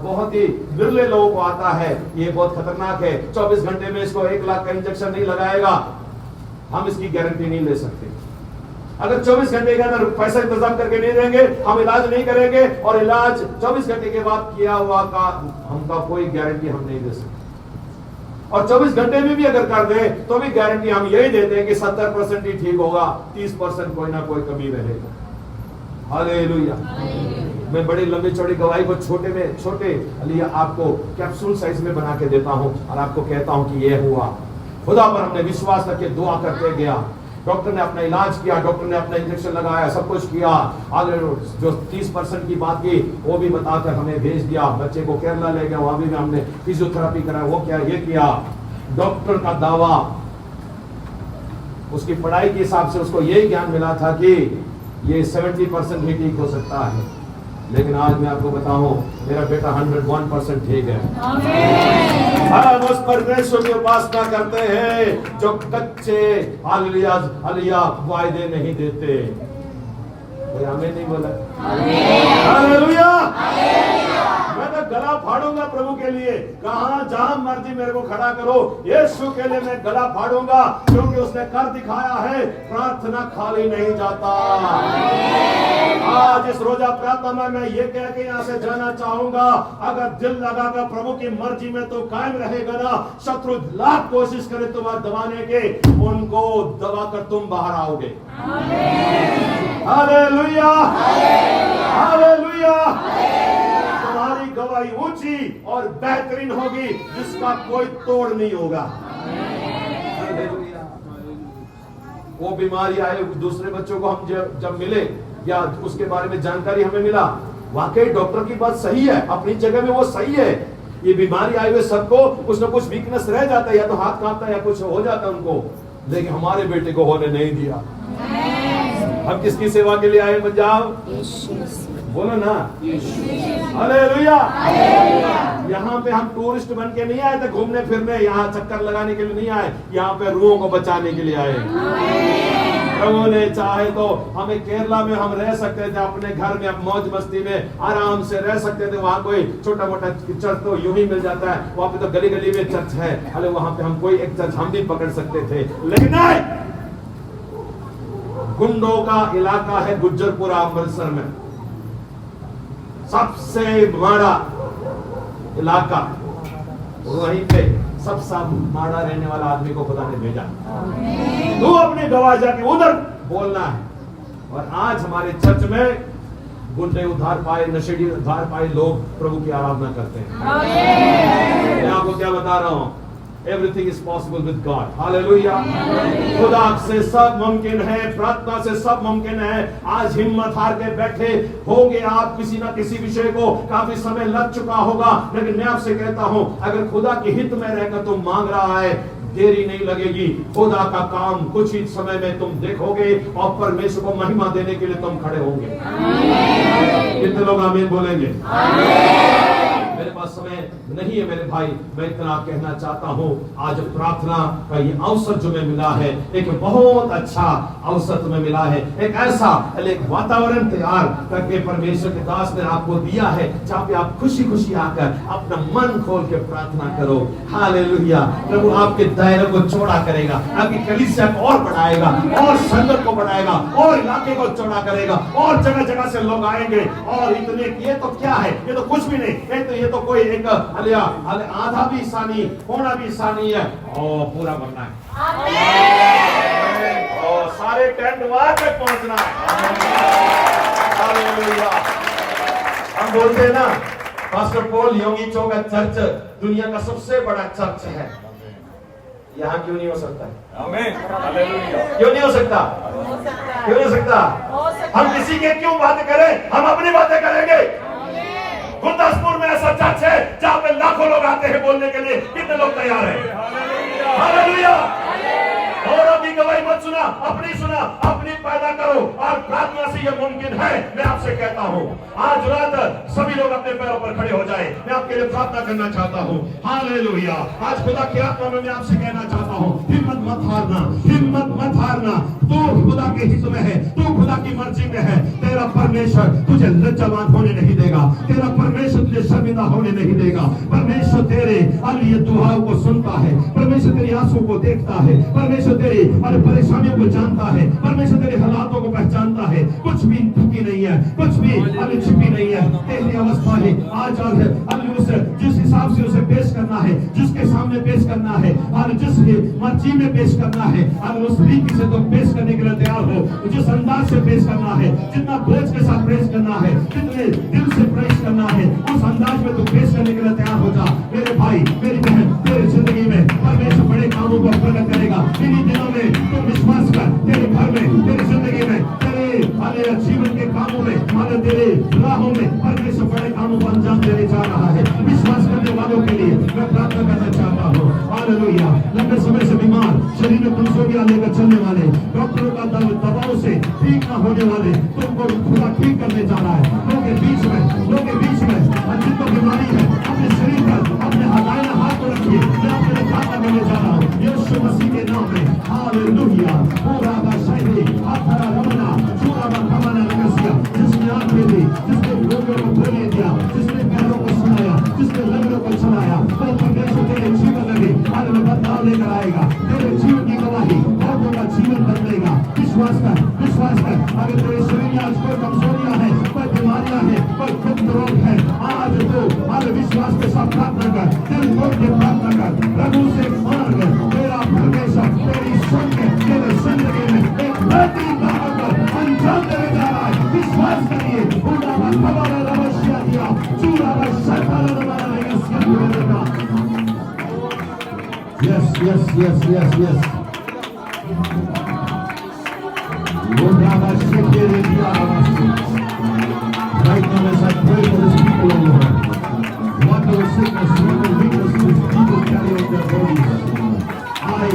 बहुत ही विरले लोगों को आता है, ये बहुत खतरनाक है। 24 घंटे में इसको 1 लाख का इंजेक्शन नहीं लगाएगा, हम इसकी गारंटी नहीं ले सकते। अगर 24 घंटे के अंदर पैसा इंतजाम करके नहीं देंगे, हम इलाज नहीं करेंगे, और इलाज 24 घंटे के बाद किया हुआ का हमका कोई गारंटी हम नहीं दे सकते। और 24 घंटे में भी अगर कर दे तो भी गारंटी हम यही देते हैं कि 70% ही ठीक होगा, 30% कोई ना कोई कमी रहेगा। हालेलुया। मैं बड़ी लंबी चौड़ी गवाही को छोटे लिए आपको कैप्सूल साइज में बना के देता हूं, और आपको कहता हूं कि ये हुआ। खुदा पर हमने विश्वास करके दुआ करते गया। डॉक्टर ने अपना इलाज किया, डॉक्टर ने अपना इंजेक्शन लगाया, सब कुछ किया। आगे जो 30% की बात की वो भी बताकर हमें भेज दिया। बच्चे को केरला ले गया, वहां भी हमने फिजियोथेरेपी कराया, वो क्या ये किया। डॉक्टर का दावा, उसकी पढ़ाई के हिसाब से उसको यही ज्ञान मिला था कि ये 70% ही ठीक हो सकता है। लेकिन आज मैं आपको बताऊं, मेरा बेटा 101% ठीक है। आमीन। हम उस परमेश्वर की उपासना करते हैं जो कच्चे हालेलुया वायदे नहीं देते। कोई आमीन नहीं बोला? हालेलुया। मैं तो गला फाड़ूंगा प्रभु के लिए, कहां जहां मर्जी मेरे को खड़ा करो, यीशु के लिए मैं गला फाड़ूंगा, क्योंकि उसने कर दिखाया है, प्रार्थना खाली नहीं जाता। आज इस रोजा प्रार्थना में मैं ये कह के यहाँ से जाना चाहूंगा, अगर दिल लगाकर प्रभु की मर्जी में तो कायम रहेगा ना, शत्रु लाख कोशिश करे तुम्हें दबाने के, उनको दबाकर तुम बाहर आओगे। Hallelujah, hallelujah. तुम्हारी गवाही ऊंची और बेहतरीन होगी, जिसका कोई तोड़ नहीं होगा। हालेलुया। वो बीमारी आए दूसरे बच्चों को हम जब मिले या उसके बारे में जानकारी हमें मिला, वाकई डॉक्टर की बात सही है, अपनी जगह में वो सही है। ये बीमारी आए हुए सबको कुछ ना कुछ वीकनेस रह जाता है, या तो हाथ कांपता है या कुछ हो जाता है उनको, लेकिन हमारे बेटे को होने नहीं दिया। हम किसकी सेवा के लिए आए पंजाब? बोलो ना, हालेलुया। यहाँ पे हम टूरिस्ट बन के नहीं आए थे घूमने फिरने, यहाँ चक्कर लगाने के लिए नहीं आए, यहाँ पे रूहों को बचाने के लिए आए। प्रभु ने चाहे तो हमें केरला में हम रह सकते थे, अपने घर में मौज मस्ती में आराम से रह सकते थे। वहां कोई छोटा मोटा चर्च तो यूं ही मिल जाता है, वहां पे तो गली गली में चर्च है, अरे वहां पे हम कोई एक चर्च हम भी पकड़ सकते थे, लेकिन नहीं। गुंडों का इलाका है गुज्जरपुरा अमृतसर में, सबसे बड़ा इलाका, वहीं पे सबसे माड़ा रहने वाला आदमी को खुदा ने भेजा। तू अपनी गवाह जाके उधर बोलना है। और आज हमारे चर्च में गुंडे उद्धार पाए, नशेड़ी उद्धार पाए लोग प्रभु की आराधना करते हैं। मैं आपको क्या बता रहा हूं, everything is possible with God. Hallelujah. खुदा से सब मुमकिन है, प्रार्थना से सब मुमकिन है। आज हिम्मत हार के बैठे होंगे आप किसी ना किसी विषय को, काफी समय लग चुका होगा, लेकिन मैं आपसे कहता हूं, अगर खुदा के हित में रहकर तुम मांग रहा है, देरी नहीं लगेगी, खुदा का काम कुछ ही समय में तुम देखोगे और परमेश्वर को महिमा देने के लिए तुम खड़े होंगे। कितने लोग आमीन बोलेंगे? मेरे पास समय नहीं है मेरे भाई, मैं इतना कहना चाहता हूं, आज प्रार्थना का ये अवसर जो मैं मिला है, एक बहुत अच्छा अवसर तुम्हें मिला है, एक ऐसा एक वातावरण तैयार करके परमेश्वर के दास ने आपको दिया है, जहां पे आप खुशी खुशी आकर अपना मन खोल के प्रार्थना करो। हालेलुया। प्रभु आपके दायरे को चौड़ा करेगा, आपकी कलीसिया को और बढ़ाएगा, और संगत को बढ़ाएगा, और इलाके को चौड़ा करेगा, और जगह जगह से लोग आएंगे। और इतने ये तो क्या है, ये तो कुछ भी नहीं, ये तो कोई एक आधा भी हिस्सा नहीं, होना भी हिस्सा नहीं है, और पूरा बनना है। और सारे टेंट वहां पे पहुंचना है। हालेलुया। हम बोलते हैं ना, पास्टर पॉल योगी चौ का चर्च दुनिया का सबसे बड़ा चर्च है, यहाँ क्यों नहीं हो सकता है? आमीन। क्यों नहीं हो सकता? क्यों नहीं हो सकता? हम किसी के क्यों बातें करें, हम अपनी बातें करेंगे। गुरदासपुर में ऐसा चर्च है जहां पे लाखों लोग आते हैं बोलने के लिए, कितने लोग तैयार हैं? हालेलुया। और अपनी गवाही मत सुना, अपनी सुना, अपनी पैदा करो, और प्रार्थना से यह मुमकिन है। मैं आपसे कहता हूं, आज रात सभी लोग अपने पैरों पर खड़े हो जाए, मैं आपके लिए प्रार्थना करना चाहता हूं। हालेलुया। आज खुदा की आत्मा में मैं आपसे कहना चाहता हूं, हिम्मत मत हारना, हिम्मत मत हारना। तू खुदा के हित में है, तू खुदा की मर्जी में है। तेरा परमेश्वर तुझे लज्जावान होने नहीं देगा, तेरा परमेश्वर तुझे शर्मिंदा होने नहीं देगा। परमेश्वर तेरे अलिए दुआओं को सुनता है, परमेश्वर तेरी आंसू को देखता है, परमेश्वर तेरी और परेशानियों को जानता है, परमेश्वर तेरे हालातों को पहचानता है। कुछ भी छुपी नहीं है, कुछ भी छिपी नहीं है। तेरी अवस्था है आज उसे जिस हिसाब से उसे पेश करना है, जिसके सामने पेश करना है, और जिस मर्जी में पेश करना है, और उस रीति से तुम पेश करने के लिए तैयार हो, जिस अंदाज से पेश करना है, जितना बोझ के साथ पेश करना है, जितने दिल से पेश करना है, उस अंदाज में तुम पेश करने के लिए तैयार हो जा। मेरे भाई मेरी बहन, तेरी जिंदगी में परमेश्वर बड़े कामों को प्रकट करेगा। इन्हीं दिनों में तुम विश्वास कर, तेरे घर में, तेरी जिंदगी में, तेरे जीवन के कामों में, तेरे राहों में परमेश्वर बड़े कामों को अंजाम देने जा रहा है। विश्वास करने वालों के लिए मैं प्रार्थना करना चाहता हूँ। हालेलुया। लंबे समय से बीमार, शरीर में कमजोरियां लेकर चलने वाले, डॉक्टरों का दबाव से ठीक न होने वाले, तुमको खुदा ठीक करने जा रहा है। लोगों के बीच में बीमारी है अपने शरीर पर अपने दाहिने हाथ को रखिए। मैं आपके लिए प्रार्थना करने जा रहा हूँ यीशु मसीह के नाम में। हालेलुया। पूरा बाशाई आखरा रमना चूरा बखमना लगसिया। जिसने आंखें दी, जिसने लोगों को बोले दिया, जिसने पैरों को सुनाया, जिसने लंगड़ों को चलाया, वो परमेश्वर तेरे जीवन में आज में बदलाव लेकर आएगा। तेरे जीवन की गवाही बहुतों का जीवन बदलेगा। विश्वास कर, विश्वास कर। अगर तेरे शरीर में आज कोई कमजोरियां हैं, कोई बीमारियां हैं, कोई गुप्त रोग है, आज तो आज विश्वास के साथ प्रार्थना कर, दिल खोल के प्रार्थना कर। प्रभु से मांग, तेरा परमेश्वर तेरी सुन के तेरे जिंदगी में एक बेहतरीन काम को अंजाम देने जा रहा है। विश्वास करिए। Yes, yes, yes, yes, yes. Right now as I pray for this people, O Lord, whatever sickness, whatever weakness these people carry on their bodies, I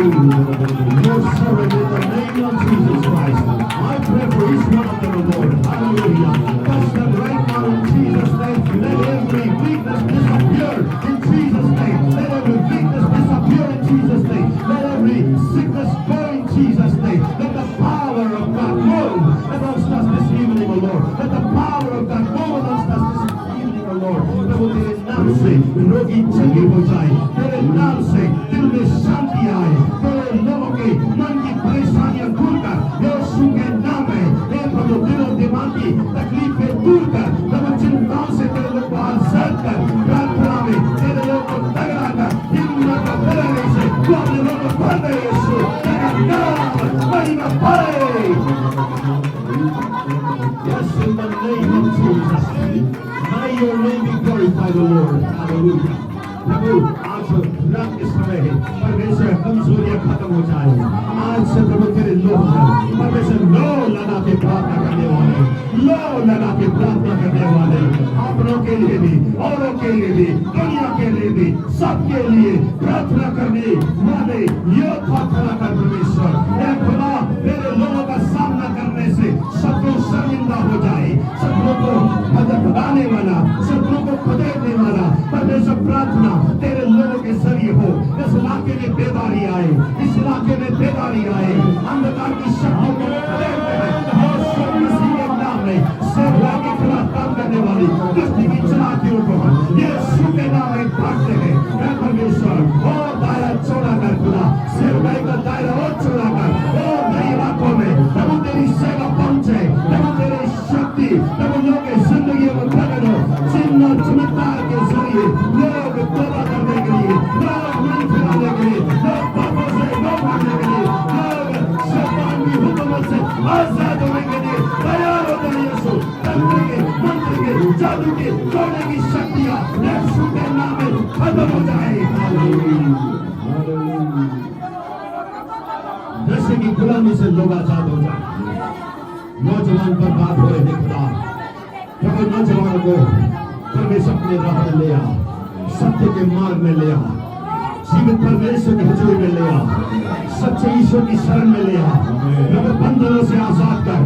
Lord surrender in the name of Jesus Christ. I pray for each one of them, O Lord. Hallelujah. Touch them right now in Jesus' name. Let every weakness disappear in Jesus' name. Let every weakness disappear in Jesus' name. Let every sickness go in Jesus' name. Let the power of God move amongst us this evening, O Lord. Let the power of God move amongst us this evening, O Lord. प्रभु तेरे नाम से रोगी चंगे हो जाए, तेरे नाम से दिल में शांति आए, तेरे लोगों के मन की परेशानियां दूर कर यीशु के नाम में। हे प्रभु दिलों दिमाग की तकलीफें दूर कर, प्रभु चिंताओं से तेरे लोग को आजाद कर। प्रार्थना में तेरे लोग को तगड़ा कर, हिम्मत को बढ़ाने से तू अपने लोग को भर दे। यीशु तेरा नाम महिमा पाए। Yes, in the name of Jesus, may your name be glorified, O Lord. Hallelujah. प्रभु आज रात के समय परमेश्वर कमजोरियां खत्म हो जाए। आज से प्रभु तेरे लोग परमेश्वर लो लगा के प्रार्थना करने वाले, लो लगा के प्रार्थना करने वाले, अपनों के लिए भी, औरों के लिए भी, दुनिया के लिए भी, सबके लिए प्रार्थना करने वाले योद्धा खड़ा कर परमेश्वर। हे खुदा तेरे लोगों का सामना करने से शत्रु शर्मिंदा हो जाए, शत्रु को भगाने वाला, शत्रु को खदेड़ने वाला परमेश्वर प्रार्थना तेरे लोगों के जरिए हो। इस इलाके में बेदारी आए, इस इलाके में बेदारी आए, अंधकार की शक्तियों को खदेड़ते हैं और मसीह के नाम में सेवका के खिलाफ काम करने वाली दुष्ट की चलाकियों को यीशु के नाम में काटते हैं। हे परमेश्वर और दायरा चौड़ा कर खुदा, सेवका का दायरा और चौड़ा कर और नई इलाकों में प्रभु तेरी सेवा पहुंचे, प्रभु तेरी शक्ति प्रभु लोगों की जिंदगी में प्रकट हो। चिन्ह और चमत्कार के जरिए लोग तौबा करने के लिए, लोग मन फिराने के लिए, लोग पापों से लोग भागने के लिए, लोग शैतान की हुक्मों से आजाद होने के लिए तैयार होते हैं। यीशु तंत्र के, मंत्र के, जादू के तोड़ने की शक्तियां यीशु के नाम में खत्म हो जाए। नशे की गुलामी से लोग आजाद हो जाए। नौजवान पर बात हो रही खुदा, प्रभु नौजवानों को परमेश्वर अपने राह में ले आ, सत्य के मार्ग में ले आ, जीवित परमेश्वर की हुजूरी में ले आ, सच्चे ईश्वर की शरण में ले आ। प्रभु बंधनों से आजाद कर,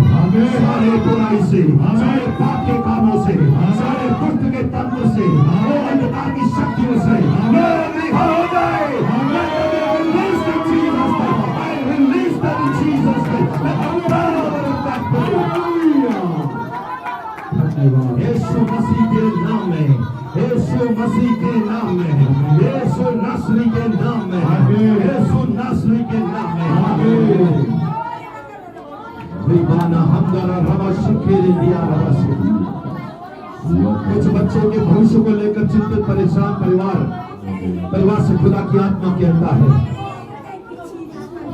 सारे बुराई से, सारे पाप के कामों से, सारे दुष्ट के तंत्र से, अंधकार की शक्तियों से लोग रिहा हो जाए। यीशु मसीह के नाम में, यीशु मसीह के नाम में, यीशु नासरी के नाम में, यीशु नासरी के नाम में। रिबाना हमदारा रवा शिकेरे दिया रवा शिकेरे। कुछ बच्चों के भविष्य को लेकर चिंतित परेशान परिवार से खुदा की आत्मा कहता है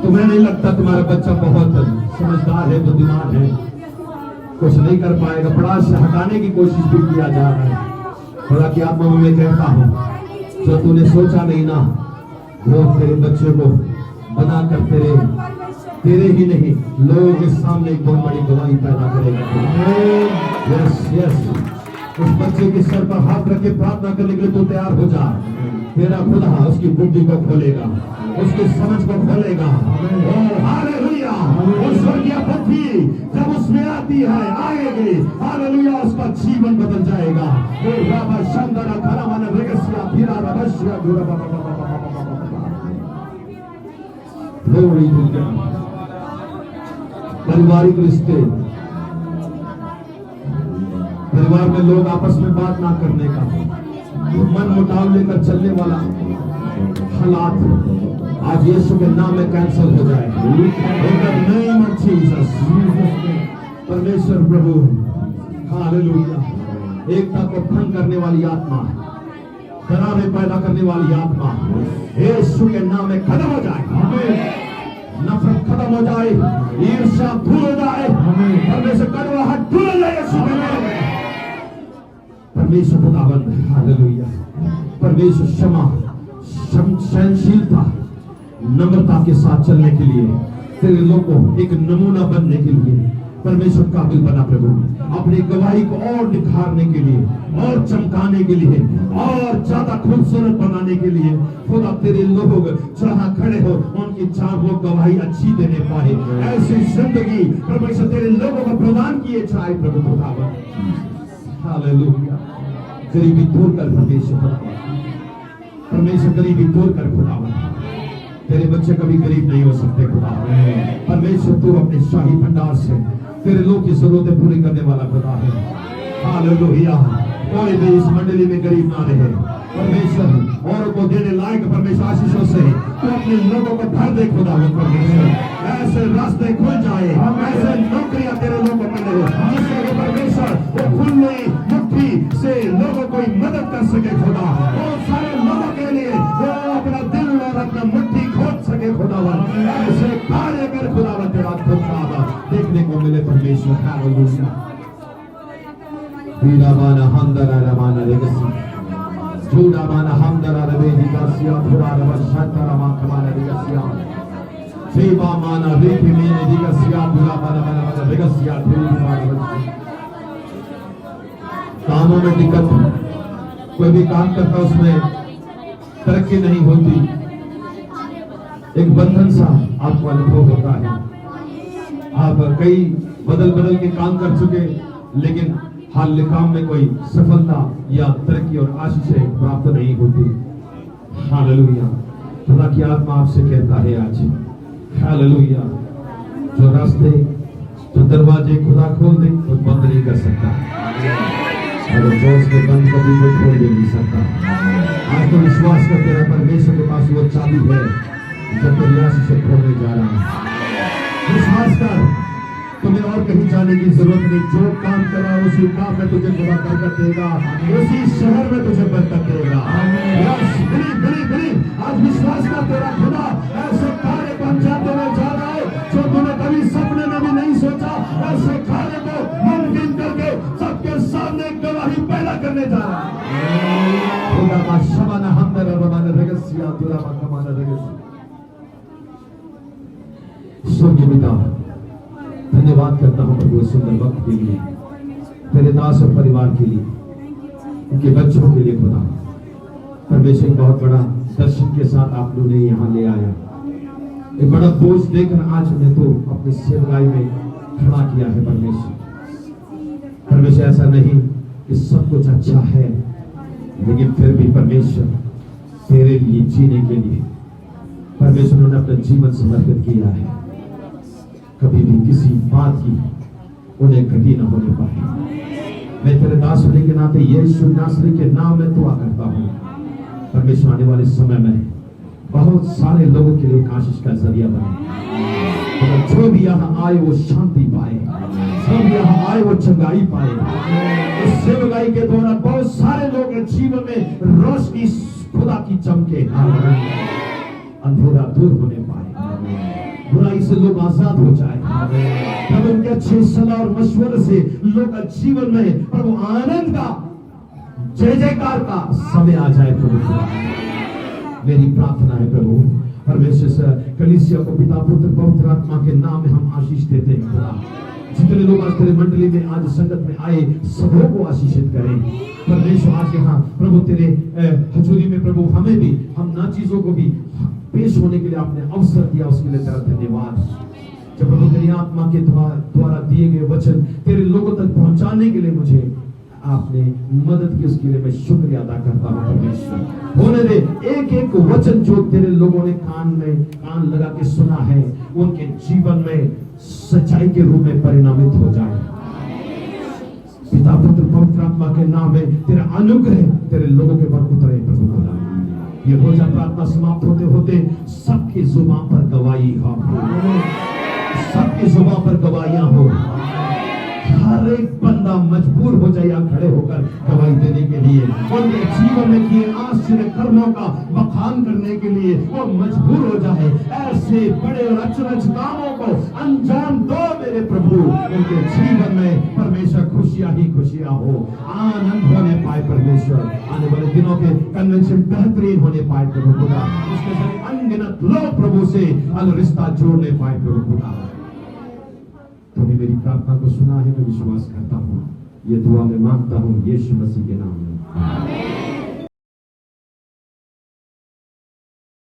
तुम्हें नहीं लगता तुम्हारा बच्चा बहुत समझदार है, बुद्धिमान है, कुछ नहीं कर पाएगा, पढ़ाई से हटाने की कोशिश भी किया जा रहा है। खुदा की आत्मा में मैं कहता हूँ जो तूने सोचा नहीं ना, वो तेरे बच्चे को बनाकर तेरे ही नहीं लोगों के सामने एक बहुत बड़ी गवाही पैदा करेगा। यस यस, उस बच्चे के सर पर हाथ रख के प्रार्थना करने के लिए तू तैयार हो जा। तेरा खुदा उसकी बुद्धि को खोलेगा, उसकी समझ को खोलेगा। हालेलुया। और स्वर्गीय बुद्धि जब उसमें आती है, आएगी, हालेलुया, उसका जीवन बदल जाएगा। ओ राबा शंदरा खरामाना रेगसिया फिरा रबशिया गुरा बाबा बाबा बाबा बाबा। Glory to God. पारिवारिक रिश्ते, परिवार में लोग आपस में बात ना करने का, मन मुटाव लेकर चलने वाला हालात आज यीशु के नाम में कैंसल हो जाए। In the name of Jesus। परमेश्वर प्रभु, हालेलुया। एकता को भंग करने वाली आत्मा, दरारें पैदा करने वाली आत्मा यीशु के नाम में खत्म हो जाए। नफरत खत्म हो जाए, ईर्ष्या दूर हो जाए, परमेश्वर कड़वाहट दूर हो जाए यीशु के नाम में। परमेश्वर खुदावंद, हालेलुया। परमेश्वर क्षमा, सहनशीलता, नम्रता के साथ चलने के लिए, तेरे लोगों को एक नमूना बनने के लिए परमेश्वर काबिल बना प्रभु। अपनी गवाही को और निखारने के लिए, और चमकाने के लिए, और ज्यादा खूबसूरत बनाने के लिए खुदा तेरे लोग जहां खड़े हो उनकी चार लोग गवाही अच्छी देने पाए। ऐसी जिंदगी परमेश्वर तेरे लोगों को प्रदान किए जाए प्रभु खुदावन। हालेलुया। गरीबी दूर कर परमेश्वर, परमेश्वर गरीबी दूर कर खुदावन। तेरे बच्चे कभी गरीब नहीं हो सकते खुदा। परमेश्वर तू अपने शाही भंडार से तेरे लोग की जरूरतें पूरी करने वाला खुदा है। हालेलुया। कोई भी इस मंडली में गरीब ना रहे परमेश्वर, और को देने लायक परमेश्वर आशीषों से तू अपने लोगों को भर दे खुदा। परमेश्वर ऐसे रास्ते खुल जाए, ऐसे नौकरियां तेरे लोगों को मिले जिससे परमेश्वर वो खुली मुट्ठी से लोगों को मदद कर सके खुदा। और सारे लोगों के लिए वो अपना दिल और अपना मुट्ठी खोद सके खुदावन। ऐसे कार्य कर खुदावन तेरा खुदा देखने को मिले परमेश्वर। हालेलुया। वीरामाना हमदरा रमाना रेगसी, जूडामाना हमदरा रबेही गासिया थोड़ा रबा शंतरा माकमाना रेगसिया, सेवामाना रेखी मेने रेगसिया बुलामाना माना माना रेगसिया थोड़ी माना। कामों में दिक्कत, कोई भी काम करता उसमें तरक्की नहीं होती, एक बंधन सा आपको अनुभव होता है। आप कई बदल बदल के काम कर चुके, लेकिन हाल काम में कोई सफलता या तरक्की और आशीषें प्राप्त नहीं होती। हालेलुया। खुदा की आत्मा आपसे कहता है आज, हालेलुया, जो रास्ते, जो दरवाजे खुदा खोल दे वो बंद नहीं कर सकता, और जो उसके बंद कभी वो खोल भी नहीं सकता। आज तो विश्वास कर, तेरा परमेश्वर के पास वो चाबी है जो तेरी आशीषें खोलने जा रहा है। विश्वास कर, तुम्हें और कहीं जाने की जरूरत नहीं। जो काम कर रहा है उसी काम में तुझे खुदा बरकत देगा, उसी शहर में तुझे बरकत देगा। आज विश्वास का तेरा खुदा ऐसे कार्य को अंजाम देने जा रहा है जो तूने कभी सपने में भी नहीं सोचा। ऐसे कार्य को मुमकिन करके सबके सामने गवाही पैदा करने जा रहा है। खुदा का शबाना हमदरा रबाना रेगसिया तुरा माकमाना रेगसिया। स्वर्गीय पिता, धन्यवाद करता हूं प्रभु सुंदर वक्त के लिए, तेरे दास और परिवार के लिए, उनके बच्चों के लिए खुदा। परमेश्वर बहुत बड़ा दर्शन के साथ आप लोगों ने यहाँ ले आया, एक बड़ा बोझ देकर आज उन्हें तो अपनी सेवकाई में खड़ा किया है। परमेश्वर ऐसा नहीं कि सब कुछ अच्छा है, लेकिन फिर भी परमेश्वर तेरे लिए जीने के लिए परमेश्वर उन्होंने अपना जीवन समर्पित किया है। कभी भी किसी बात की उन्हें घटी न होने पाए। मैं तेरे दास होने के नाते यीशु नासरी के नाम में दुआ करता हूँ, परमेश्वर आने वाले समय में बहुत सारे लोगों के लिए आशीष का जरिया बने। जो भी यहाँ आए वो शांति पाए, जो भी यहाँ आए वो चंगाई पाए। इस सेवकाई के दौरान बहुत सारे लोग के जीवन में रोशनी खुदा की चमके, अंधेरा दूर होने पाए, बुराई से लोग आजाद हो जाए। तब उनके अच्छे सलाह और मशवरे से लोग का जीवन में प्रभु आनंद का जय जयकार का समय आ जाए। प्रभु मेरी प्रार्थना है प्रभु परमेश्वर कलीसिया को पिता पुत्र पवित्र आत्मा के नाम में हम आशीष देते हैं। खुदा जितने लोग आज तेरे मंडली में आज संगत में आए सबों को आशीषित करें। परमेश्वर आज यहाँ प्रभु तेरे हजूरी में प्रभु हमें भी, हम ना चीजों को भी पेश होने के लिए आपने अवसर दिया, उसके लिए तेरा धन्यवाद। जब प्रभु तेरी आत्मा के द्वारा दिए गए वचन तेरे लोगों तक पहुंचाने के लिए मुझे आपने मदद की, उसके लिए मैं शुक्रिया अदा करता हूँ परमेश्वर। होने दे एक एक वचन जो तेरे लोगों ने कान लगा के सुना है, उनके जीवन में सच्चाई के रूप में परिणामित हो जाए। पिता पुत्र पवित्र आत्मा के नाम में तेरा अनुग्रह तेरे लोगों के ऊपर उतरे प्रभु खुदा। ये रोजा प्रार्थना समाप्त होते होते सबकी जुबान पर गवाही हो, सबकी जुबान पर गवाहियां हो। हर एक बंदा मजबूर हो जाए यहाँ खड़े होकर गवाही देने के लिए, उनके जीवन में किए आश्चर्य कर्मों का बखान करने के लिए वो मजबूर हो जाए। ऐसे बड़े और अचरज कामों को अंजाम दो मेरे प्रभु। उनके जीवन में परमेश्वर खुशियां ही खुशियां हो, आनंद होने पाए परमेश्वर। आने वाले दिनों के कन्वेंशन बेहतरीन होने पाए प्रभु खुदा। उसके साथ अनगिनत लोग प्रभु से रिश्ता जोड़ने पाए प्रभु खुदा। तूने मेरी प्रार्थना को सुना है, मैं विश्वास करता हूँ। ये दुआ मैं मांगता हूँ यीशु मसीह के नाम में।